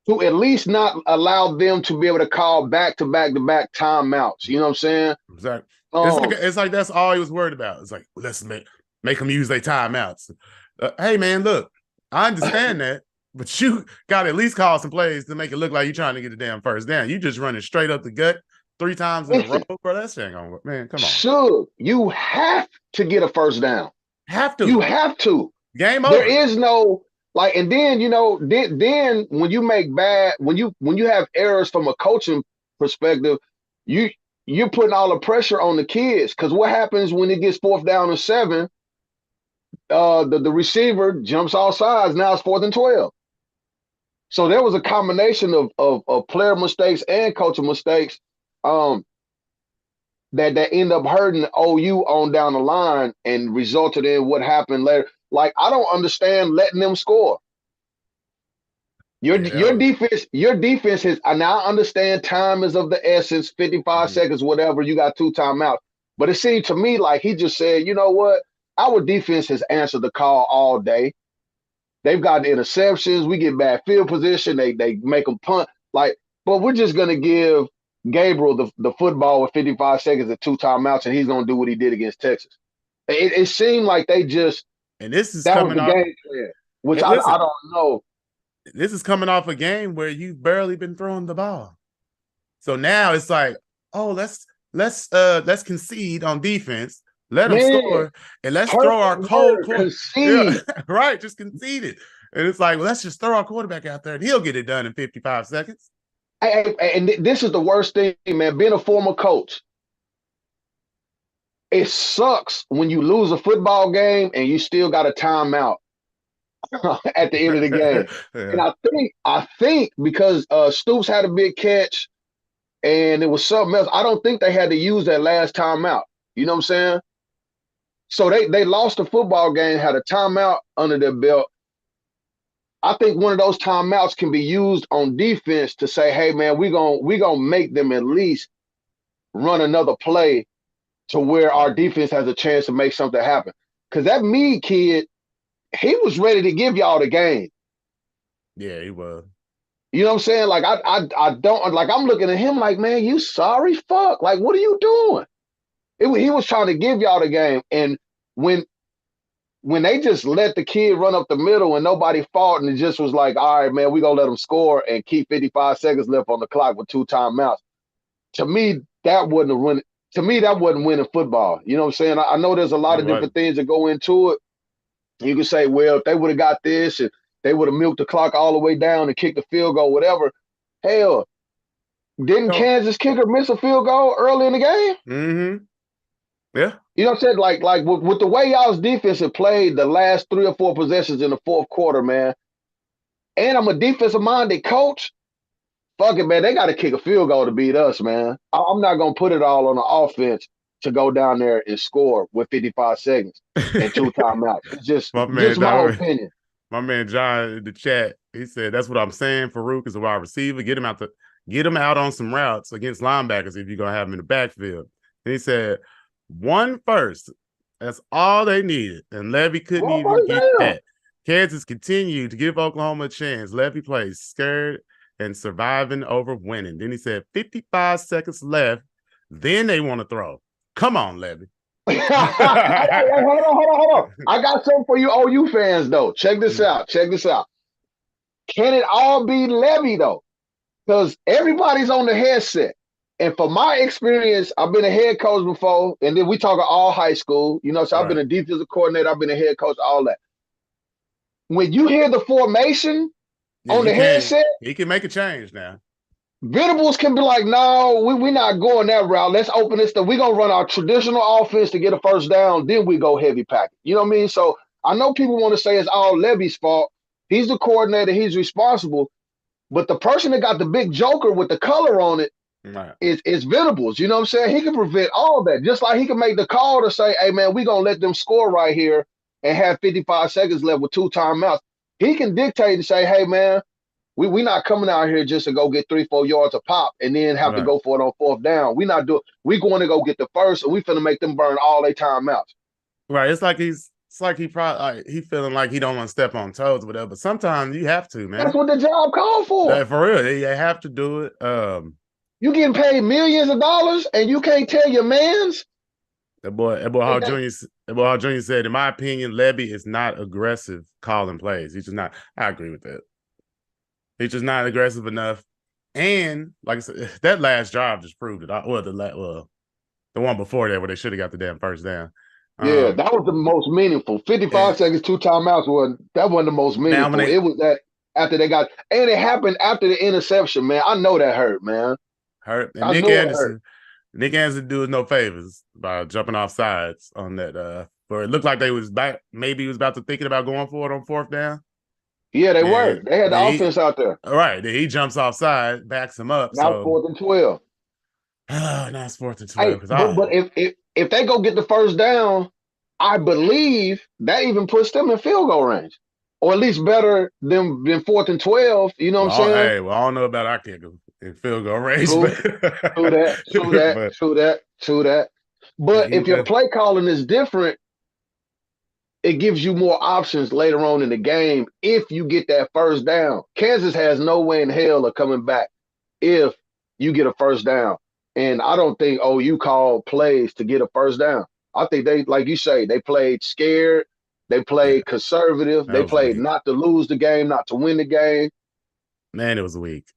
to at least not allow them to be able to call back-to-back timeouts. You know what I'm saying? Exactly. It's like that's all he was worried about. It's like, let's make them use their timeouts. Hey, man, look, I understand that, but you got to at least call some plays to make it look like you're trying to get the damn first down. You just running straight up the gut 3 times in a row, bro. That shit ain't gonna work. Man, come on. Sure, you have to get a first down. Have to. You have to. Game over. There is no like, and then then when you make when you have errors from a coaching perspective, you're putting all the pressure on the kids. Because what happens when it gets 4th down and 7? The receiver jumps all sides. Now it's 4th and 12. So there was a combination of player mistakes and coaching mistakes that end up hurting OU on down the line and resulted in what happened later. Like, I don't understand letting them score. Your defense is, now I understand time is of the essence, 55 seconds, whatever, you got 2 timeouts. But it seemed to me like he just said, you know what? Our defense has answered the call all day. They've gotten interceptions. We get bad field position. They make them punt. Like, but we're just going to give Gabriel the football with 55 seconds and 2 timeouts, and he's going to do what he did against Texas. It seemed like they just – and this is coming off game plan, which I don't know. This is coming off a game where you've barely been throwing the ball. So now it's like, oh, let's concede on defense. Let them score, and let's throw our cold concede. Yeah, right, just concede it. And it's like, well, let's just throw our quarterback out there, and he'll get it done in 55 seconds. And this is the worst thing, man. Being a former coach, it sucks when you lose a football game and you still got a timeout at the end of the game. Yeah. And I think because Stoops had a big catch and it was something else, I don't think they had to use that last timeout. You know what I'm saying? So they lost the football game, had a timeout under their belt. I think one of those timeouts can be used on defense to say, hey, man, we're gonna make them at least run another play to where our defense has a chance to make something happen. Because that Meade kid, he was ready to give y'all the game. Yeah, he was. You know what I'm saying? Like, I don't, like, I'm looking at him like, man, you sorry fuck. Like, what are you doing? He was trying to give y'all the game. And when they just let the kid run up the middle and nobody fought, and it just was like, all right, man, we're going to let him score and keep 55 seconds left on the clock with 2 timeouts. To me, that wasn't winning football. You know what I'm saying? I know there's a lot of different things that go into it. You can say, well, if they would have got this and they would have milked the clock all the way down and kicked the field goal, whatever. Hell, didn't Kansas kicker miss a field goal early in the game? Mm-hmm. Yeah. You know what I'm saying? Like with the way y'all's defense had played the last 3 or 4 possessions in the 4th quarter, man, and I'm a defensive-minded coach, fuck it, man, they got to kick a field goal to beat us, man. I'm not going to put it all on the offense to go down there and score with 55 seconds and 2 timeouts. It's just my opinion. My man John in the chat, he said, that's what I'm saying. Farouk is a wide receiver. Get him out on some routes against linebackers if you're going to have him in the backfield. And he said, 1 first. That's all they needed. And Levy couldn't even get that. Kansas continued to give Oklahoma a chance. Levy plays scared and surviving over winning. Then he said 55 seconds left. Then they want to throw. Come on, Levy. Hold on. I got something for you OU fans, though. Check this out. Can it all be Levy, though? Because everybody's on the headset. And from my experience, I've been a head coach before, and then we talk all high school. So I've been a defensive coordinator, I've been a head coach, all that. When you hear the formation on the headset, he can make a change now. Venables can be like, no, we're not going that route. Let's open this stuff. We're going to run our traditional offense to get a first down. Then we go heavy packet. You know what I mean? So I know people want to say it's all Levy's fault. He's the coordinator. He's responsible. But the person that got the big joker with the color on it is Venables. You know what I'm saying? He can prevent all that. Just like he can make the call to say, hey, man, we're going to let them score right here and have 55 seconds left with 2 timeouts. He can dictate and say, hey, man, we're not coming out here just to go get 3-4 yards a pop and then have to go for it on 4th down. We're going to go get the first, and we finna make them burn all their timeouts. Right. It's like he probably he feeling like he don't want to step on toes or whatever. But sometimes you have to, man. That's what the job called for. For real, you have to do it. You getting paid millions of dollars and you can't tell your mans. That boy Hall Jr. said, in my opinion, Levy is not aggressive calling plays. He's just not. I agree with that. He's just not aggressive enough. And like I said, that last drive just proved it. The one before that where they should have got the damn first down. Yeah, that was the most meaningful. 55 seconds, 2 timeouts wasn't the most meaningful. It was that after they got, and it happened after the interception, man. I know that hurt, man. Hurt. And Nick Anderson do us no favors by jumping off sides on that. Where it looked like they was back. Maybe he was about to thinking about going for it on 4th down. Yeah, they were. They had the offense out there. All right. Then he jumps offside, backs him up. Now 4th and 12. Now it's 4th and 12. Hey, but if they go get the first down, I believe that even puts them in field goal range. Or at least better than 4th and 12. You know what I'm saying? Hey, well, I don't know about our kicker in field goal range. True that. But if your play calling is different, it gives you more options later on in the game if you get that first down. Kansas has no way in hell of coming back if you get a first down. And I don't think OU called plays to get a first down. I think they, like you say, they played scared. They played conservative. They played not to lose the game, not to win the game. Man, it was weak.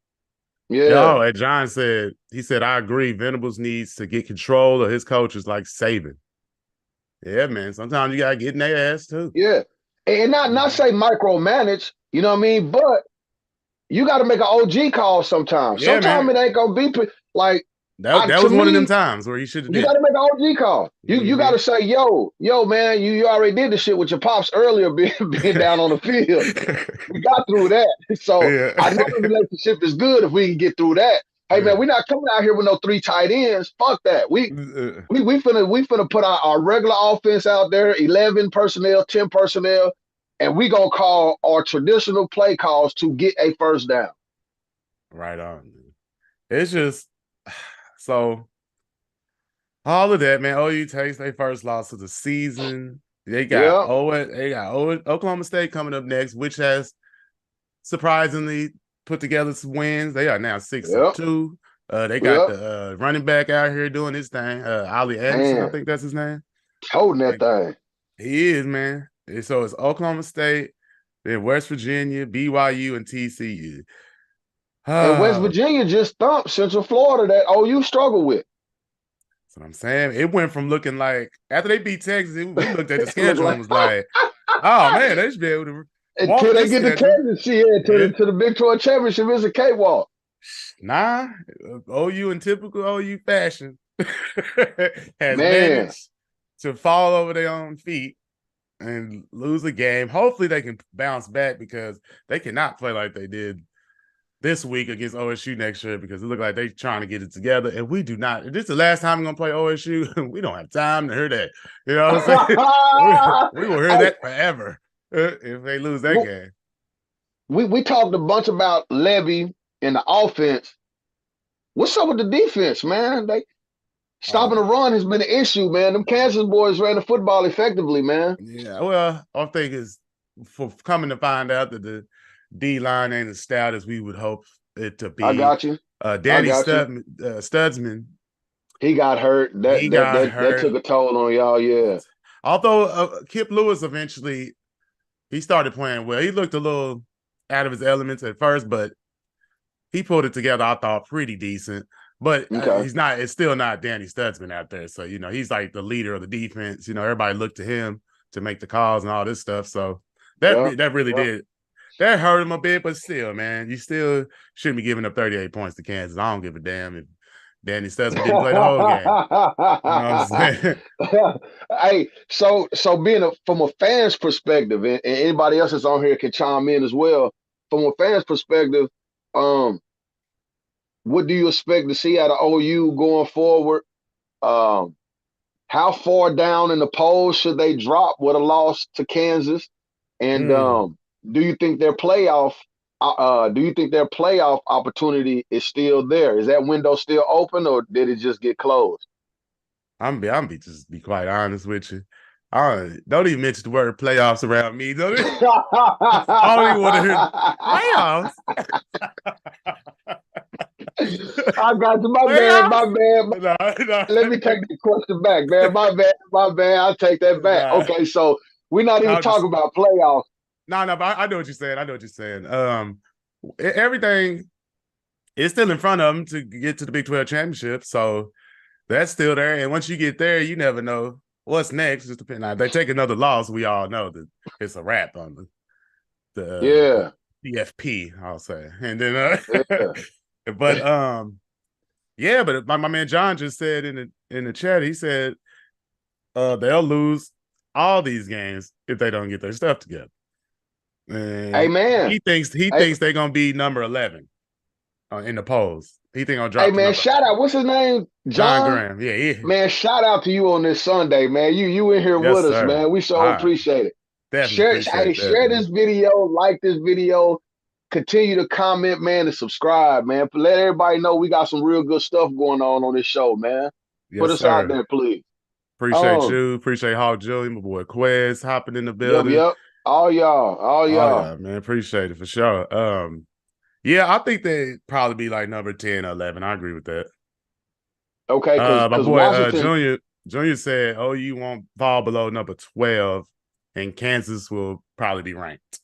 Yeah. And John said, I agree. Venables needs to get control of his coaches like Saban. Yeah, man. Sometimes you gotta get in their ass too. Yeah, and not say micromanage. You know what I mean? But you got to make an OG call sometimes. Yeah, sometimes it ain't gonna be like that was one of them times where you should have. You got to make an OG call. You got to say, yo, man, you already did the shit with your pops earlier, being down on the field. We got through that, so I know the relationship is good if we can get through that. Hey, man, we're not coming out here with no 3 tight ends. Fuck that. We finna put our regular offense out there, 11 personnel, 10 personnel, and we gonna call our traditional play calls to get a first down. Right on. It's just so all of that, man. OU takes their first loss of the season. They got Oklahoma State coming up next, which has surprisingly put together some wins. They are now 6-2. They got the running back out here doing his thing. Ollie Anderson, I think that's his name. Holding that thing. He is, man. And so it's Oklahoma State, then West Virginia, BYU, and TCU. And West Virginia just thumped Central Florida that OU struggled with. That's what I'm saying. It went from looking like, after they beat Texas, we looked at the schedule and was like, oh, man, they should be able to. Until they get to Texas, to the Big 12 championship, it's a cakewalk. Nah, OU in typical OU fashion has managed to fall over their own feet and lose the game. Hopefully they can bounce back because they cannot play like they did this week against OSU next year because it looked like they're trying to get it together. And we do not. If this is the last time we're going to play OSU, we don't have time to hear that. You know what I'm saying? we will hear that forever if they lose that game. We talked a bunch about Levy and the offense. What's up with the defense, man? Stopping the run has been an issue, man. Them Kansas boys ran the football effectively, man. Yeah, well, I think is for coming to find out that the D-line ain't as stout as we would hope it to I be. got you. I Danny got you. Studsman, He got hurt. he got That hurt. took a toll on y'all. Yeah. Although Kip Lewis eventually he started playing well. He looked a little out of his elements at first, but he pulled it together. I thought pretty decent. But Okay. he's not. It's still not Danny Studsman out there. So he's like the leader of the defense. Everybody looked to him to make the calls and all this stuff. So that Yeah. that really did. That hurt him a bit, but still, man, you still shouldn't be giving up 38 points to Kansas. I don't give a damn if Danny Studsman didn't play the whole game. You know what I'm saying? Hey, so being from a fan's perspective, and anybody else that's on here can chime in as well. From a fan's perspective, um, what do you expect to see out of OU going forward? Um, how far down in the polls should they drop with a loss to Kansas? And do you think their playoff do you think their playoff opportunity is still there? Is that window still open, or did it just get closed? I'm be just be quite honest with you. Don't even mention the word playoffs around me. Don't I don't even want to hear playoffs. I got you. My bad. My bad. No. Let me take the question back, man. My bad. My bad. I'll take that back. Nah. Okay, so we're not even talking about playoffs. No, but I know what you're saying. I know what you're saying. Everything is still in front of them to get to the Big 12 championship. So that's still there. And once you get there, you never know what's next. Just depending on if they take another loss, we all know that it's a wrap on the BFP, I'll say. And then but but my man John just said in the chat, he said they'll lose all these games if they don't get their stuff together. And hey man, he thinks they're gonna be number 11 in the polls. He think I'll drop. Hey man, shout out. What's his name? John Graham. Yeah. Man, shout out to you on this Sunday, man. You in here yes, with us, sir. man. We so appreciate it. Definitely share this video, like this video, continue to comment, man, and subscribe, man. Let everybody know we got some real good stuff going on this show, man. Yes, Put us sir. out there, please. Appreciate you. Appreciate Hawk Julie, my boy Quez hopping in the building. Yep. All y'all. Yeah, man. Appreciate it for sure. Yeah, I think they'd probably be like number 10 or 11. I agree with that. Okay, my boy Washington... Junior said, you won't fall below number 12, and Kansas will probably be ranked.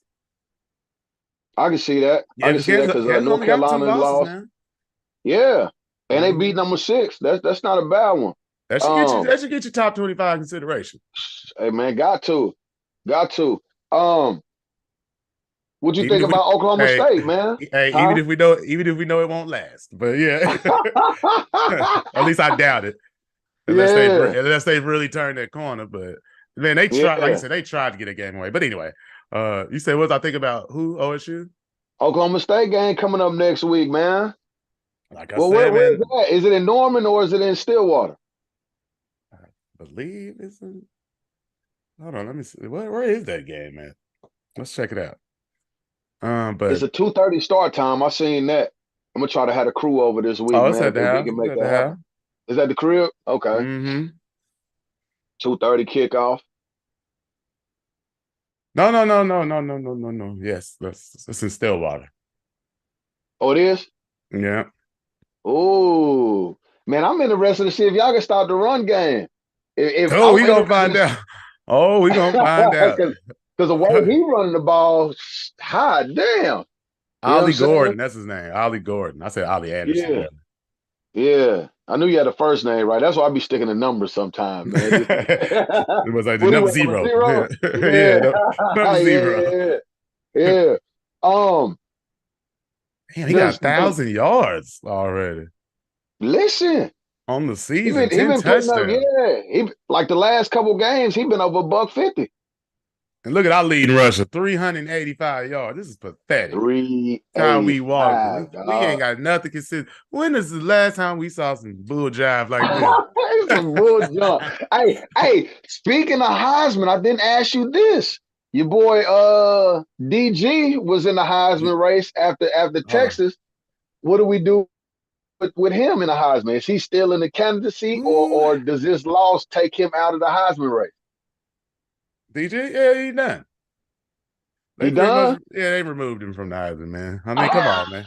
I can see that. Yeah, I can see that because North Carolina's lost. Man. Yeah, and they beat number 6. That's not a bad one. That should get you top 25 consideration. Hey man, got to. What you think about Oklahoma State, man? Hey, even if we know it won't last, but yeah, at least I doubt it. Unless they really turn that corner, but man, they tried. Like you said, they tried to get a game away. But anyway, you said what I think about who OSU? Oklahoma State game coming up next week, man. Like I said, where is that? Is it in Norman or is it in Stillwater? I believe it's in. Hold on, let me see. Where is that game, man? Let's check it out. But it's a 2:30 start time. I seen that. I'm gonna try to have a crew over this week, man. At the house. Is that the crib? Okay. 2:30 kickoff. No. Yes, it's in Stillwater. Oh, it is? Yeah. Oh, man, I'm interested to see if y'all can stop the run game. We gonna find out. Oh, we gonna find out. Because the way he running the ball, hot damn. Ollie Gordon, that's his name. Ollie Gordon. I said Ollie Anderson. Yeah. I knew you had a first name, right? That's why I be sticking the numbers sometimes, man. It was like the number 0. Number 0. Yeah. Man, he got 1,000 yards already. Listen. On the season, he been putting up, like the last couple games, he been over $150. And look at our leading rusher, 385 yards. This is pathetic. 385. How we walking. We ain't got nothing consistent. When is the last time we saw some bull jive like this? Some bull jump. Hey, speaking of Heisman, I didn't ask you this. Your boy DG was in the Heisman race after Texas. What do we do with him in the Heisman? Is he still in the candidacy, or does this loss take him out of the Heisman race? DJ, yeah, he done. He done? They removed him from the Heisman, man. I mean, come on, man.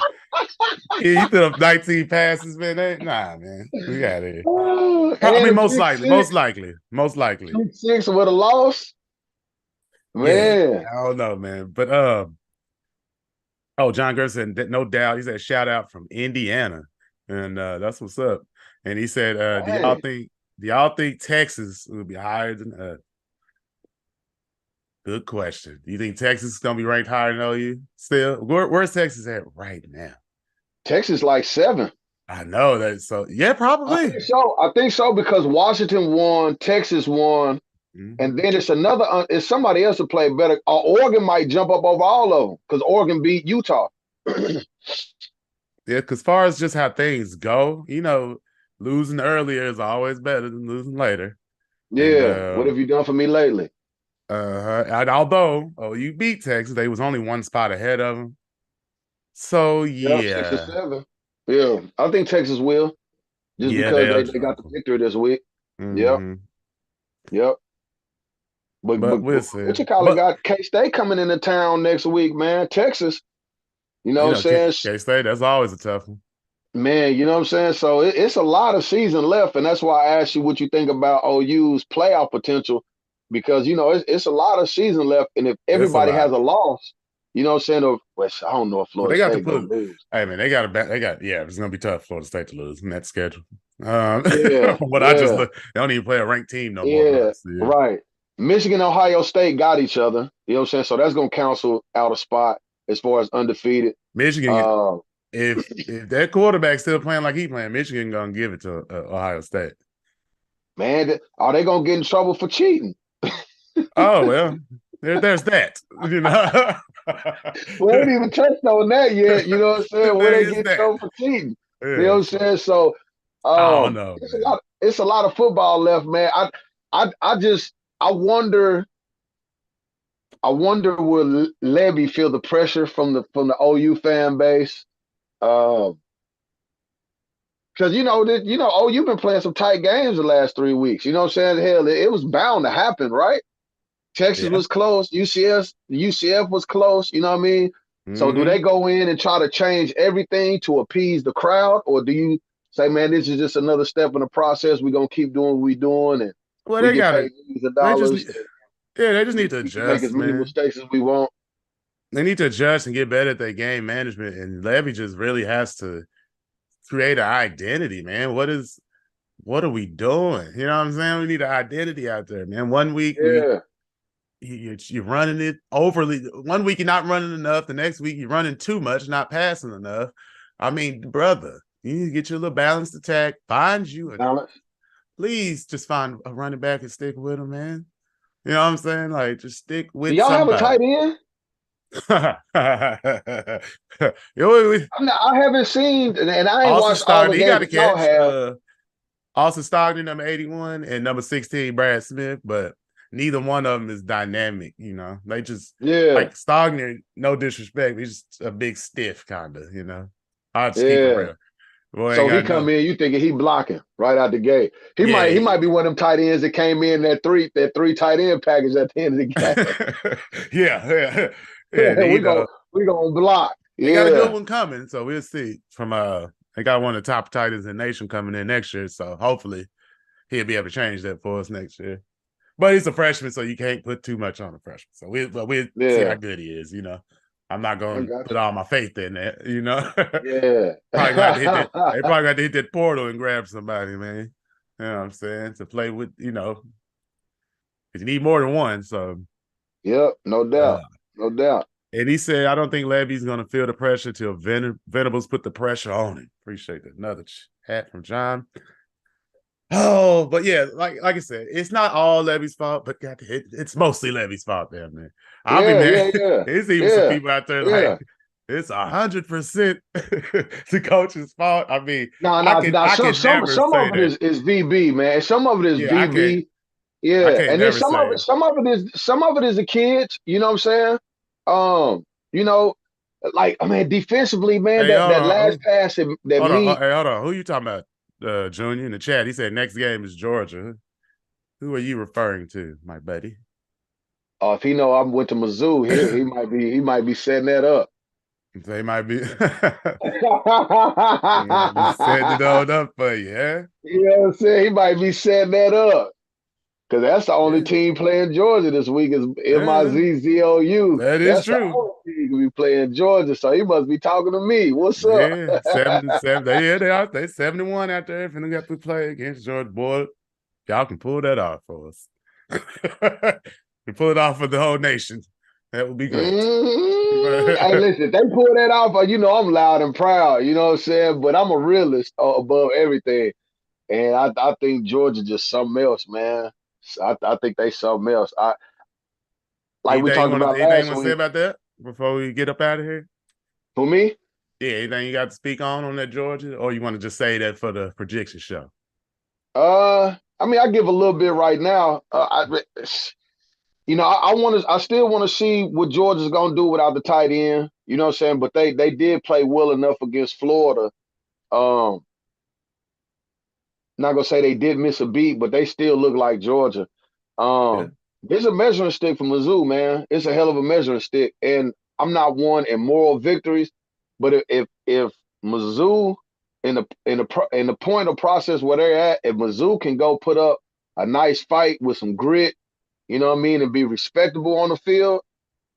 Yeah, he threw up 19 passes, man. Nah, man. We got it. I And mean, a most pick likely, six, most likely, most likely. pick six with a loss. Yeah, Man, I don't know, man. But oh, John Gerson said no doubt. He said shout out from Indiana, and that's what's up. And he said, hey, do y'all think Texas will be higher than Good question. Do you think Texas is gonna be ranked higher than OU still? Where's Texas at right now? Texas like 7. I know that. So yeah, I probably. think so. I think so because Washington won, Texas won, and Mm-hmm. then it's another. It's somebody else to play better. Oregon might jump up over all of them because Oregon beat Utah. Yeah, because far as just how things go, losing earlier is always better than losing later. And Yeah. What have you done for me lately? and although you beat Texas, they was only one spot ahead of them. So Yeah, 6 or yeah, 7. Yeah, I think Texas will just yeah, because they'll they got drop the them. victory this week. Yep, Mm-hmm. yep. But But we'll see. what you call it? But Got K State coming into town next week, man. Texas. You know what I'm K saying? State, that's always a tough one. Man, you know what I'm saying? So it's a lot of season left, and that's why I asked you what you think about OU's playoff potential, because it's a lot of season left, and if It's a everybody has lot. a loss, you know what I'm saying? Or, well, I don't know if But Florida they got to State gonna put. lose. Hey man, yeah. It's gonna be tough for Florida State to lose in that schedule. Yeah, From what I just yeah, look, they don't even play a ranked team no more for the yeah. rest of the year. Right. Michigan, Ohio State got each other. You know what I'm saying? So that's gonna cancel out a spot as far as undefeated. Michigan, Uh, if that quarterback's still playing like he playing, Michigan gonna give it to Ohio State. man, are they gonna get in trouble for cheating? Oh well, there's that. We ain't even touched on that yet. You know what I'm saying? Where There they is get that. trouble for cheating. You know what Yeah. I'm saying? So I don't know, it's a man. lot it's a lot of football left, man. I just I wonder will Levy feel the pressure from the OU fan base. Because OU been playing some tight games the last 3 weeks. You know what I'm saying? Hell, it was bound to happen, right? Texas Yeah. was close. UCF was close. You know what I mean? So do Mm-hmm. they go in and try to change everything to appease the crowd, or do you say, man, this is just another step in the process? We're gonna keep doing what we're doing, and Well, we they get got paid it. millions of They just dollars. need. Yeah, they just need to We can make as adjust, many man. mistakes as we want. They need to adjust and get better at their game management. And Levy just really has to create an identity, man. What are we doing? You know what I'm saying? We need an identity out there, man. One week Yeah, you're running it overly. One week you're not running enough. The next week you're running too much, not passing enough. I mean, brother, you need to get your little balanced attack. Find you a balance. please just find a running back and stick with him, man. You know what I'm saying? Like just stick Do with y'all have a somebody. tight end? Yo, I haven't seen, and I ain't Austin watched all the Stockton, he games got a that y'all catch. have. Austin Stockton, number 81, and number 16, Brad Smith, but neither one of them is dynamic, They just Yeah, like Stockton, no disrespect, he's just a big stiff kind of, I'll just keep it yeah. real. Boy ain't So he got come no. in, you thinking he blocking right out the gate. He Yeah, might he might be one of them tight ends that came in that three tight end package at the end of the game. yeah. And we gonna block. they got a good Yeah. one coming, so we'll see. They got one of the top tight ends in the nation coming in next year, so hopefully he'll be able to change that for us next year. But he's a freshman, so you can't put too much on a freshman. So we'll see how Yeah. good he is. I'm not I going to got put all my faith in that. you. Probably gonna have to hit that. Yeah. They probably got to hit that portal and grab somebody, man. You know what I'm saying? To play with, because you need more than one. So, Yep, no uh, doubt. No doubt. and he said, I don't think Levy's going to feel the pressure till Venables put the pressure on him. Appreciate that. Another hat from John. Oh, but yeah, like I said, it's not all Levy's fault, but it's mostly Levy's fault, there, man. I'll be Yeah, mad. yeah, yeah. There's even some Yeah. people out there Yeah. like it's 100% the coach's fault. I mean, No, I no, can no. I Some can some never some say of it that. is VB, man. Some of it is Yeah, VB. I Yeah. can't And then never some of say it, some of it is the kids, you know what I'm saying? You know, like I mean, defensively, man, hey, that last pass that me, hold on. Who you talking about? Junior in the chat. He said next game is Georgia. Who are you referring to, my buddy? if he know I went to Mizzou, he might be setting that up. They might be, You they might be setting it all up for you. Yeah, know what I'm saying? He might be setting that up. Because that's the only yeah, team playing Georgia this week is yeah. MIZZOU. That is That's the true. only team to be playing Georgia. So he must be talking to me. What's up? Yeah, 77. Yeah, they are. They 71 out there. If they got to play against Georgia, boy, y'all can pull that off for us. We pull it off for the whole nation. That would be great. Hey, listen, they pull that off. You know, I'm loud and proud. You know what I'm saying? But I'm a realist above everything. And I think Georgia just something else, man. I think they something else. Like we talked about Anything you last want to say week. about that before we get up out of here? For me, Yeah, anything you got to speak on that Georgia, or you want to just say that for the projection show? I mean, I give a little bit right now. I still want to see what Georgia's gonna do without the tight end. You know what I'm saying? But they did play well enough against Florida. Um, Not gonna say they did miss a beat, but they still look like Georgia. Yeah. There's a measuring stick for Mizzou, man. It's a hell of a measuring stick, and I'm not one in moral victories, but if Mizzou in the point of process where they're at, if Mizzou can go put up a nice fight with some grit, you know what I mean, and be respectable on the field,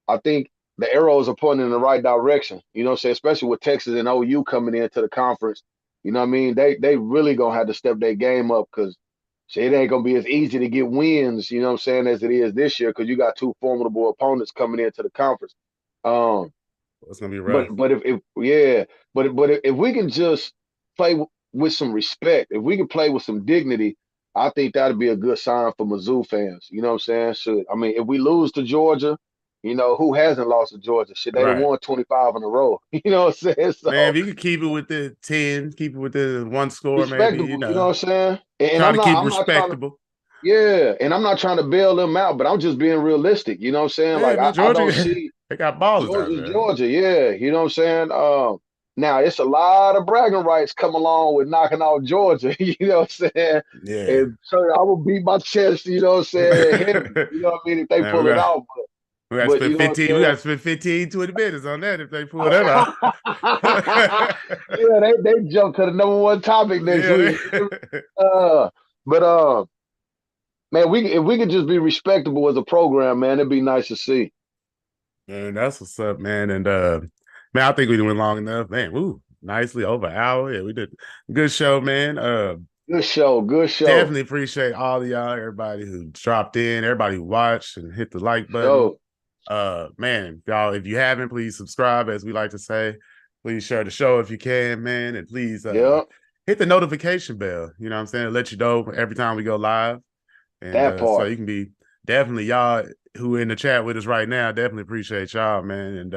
I think the arrows are pointing in the right direction. You know what I'm saying? Especially with Texas and OU coming into the conference. You know what I mean? They really gonna have to step their game up because it ain't gonna be as easy to get wins, you know what I'm saying, as it is this year because you got two formidable opponents coming into the conference. Um, It's gonna be rough. but if yeah, but if we can just play with some respect, if we can play with some dignity, I think that'd be a good sign for Mizzou fans. You know what I'm saying? I mean, if we lose to Georgia, you know who hasn't lost to Georgia? Shit, they done Right. won 25 in a row. You know what I'm saying? Man, So if you could keep it with the 10, keep it with the one score, maybe, respectable. You know what I'm saying? And try I'm to not keep I'm not trying to. respectable. Yeah, and I'm not trying to bail them out, but I'm just being realistic. You know what I'm saying? Yeah, Like man, I don't Georgia, see they got ballers out Georgia's there. Georgia. Yeah, you know what I'm saying? Now it's a lot of bragging rights come along with knocking out Georgia. You know what I'm saying? Yeah. And so I will beat my chest. You know what I'm saying? Heavy. You know what I mean? If they Man, pull it off, we got to but spend you know 15, we got to spend 15, 20 minutes on that if they pull that off. what I'm saying? Yeah, they jumped to the number one topic next Yeah, week. Uh, but man, if we could just be respectable as a program, man, it'd be nice to see. man, that's what's up, man. And man, I think we went long enough. Man, woo, nicely over an hour. Yeah, we did good show, man. Good show, good show. Definitely appreciate all of y'all, everybody who dropped in, everybody who watched and hit the like button. So, Man, y'all, if you haven't, please subscribe, as we like to say. Please share the show if you can, man, and please yeah, hit the notification bell. You know what I'm saying? Let you know every time we go live. And that so part. you can be definitely y'all who in the chat with us right now. Definitely appreciate y'all, man. And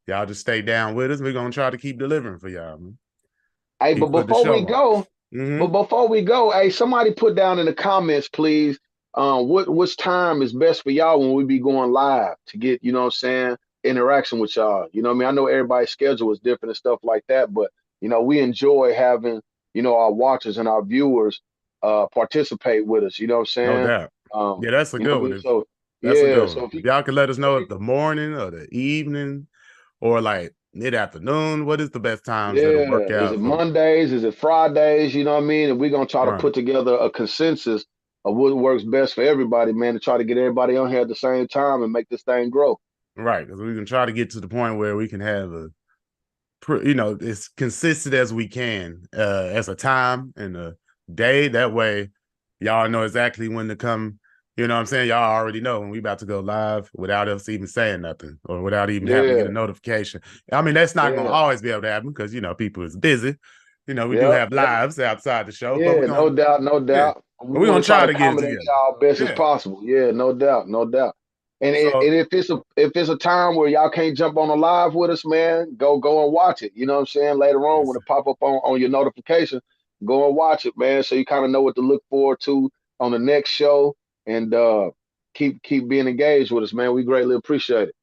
y'all just stay down with us. We're gonna try to keep delivering for y'all, man. Hey, Keep putting the show on. hey, somebody put down in the comments, please. Which time is best for y'all when we be going live to get, you know what I'm saying, interaction with y'all. You know what I mean? I know everybody's schedule is different and stuff like that, but you know, we enjoy having, you know, our watchers and our viewers participate with us. You know what I'm No saying? doubt. Yeah, that's a You know what good I one. mean? So That's a yeah, good so one. If y'all can let us know if the morning or the evening or like mid afternoon, what is the best times that'll yeah, work is out it for Mondays? Is it Fridays? You know what I mean? And we're gonna try to right. put together a consensus of what works best for everybody, man, to try to get everybody on here at the same time and make this thing grow. Right. Because we can try to get to the point where we can have as consistent as we can as a time and a day. That way, y'all know exactly when to come. You know what I'm saying? Y'all already know when we about to go live without us even saying nothing or without even having to get a Yeah, notification. I mean, that's not going to yeah, always be able to happen because, people is busy. We do yep, have yep. lives outside the show, but Yeah, no doubt, no yeah, doubt. We but we're want going to to try try to to get it accommodate together. y'all best as Yeah. possible. Yeah, no doubt, no doubt. And So, if it's a time where y'all can't jump on a live with us, man, go and watch it. You know what I'm saying? Later on, when yes, it pop up on your notification, go and watch it, man, so you kind of know what to look forward to on the next show, and keep being engaged with us, man. We greatly appreciate it.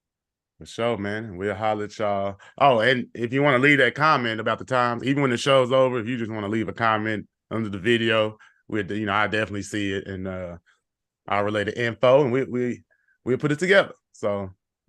for sure, man. We'll holler at y'all. Oh, and if you want to leave that comment about the times, even when the show's over, if you just want to leave a comment under the video, I definitely see it and I'll relay the info and we'll put it together. So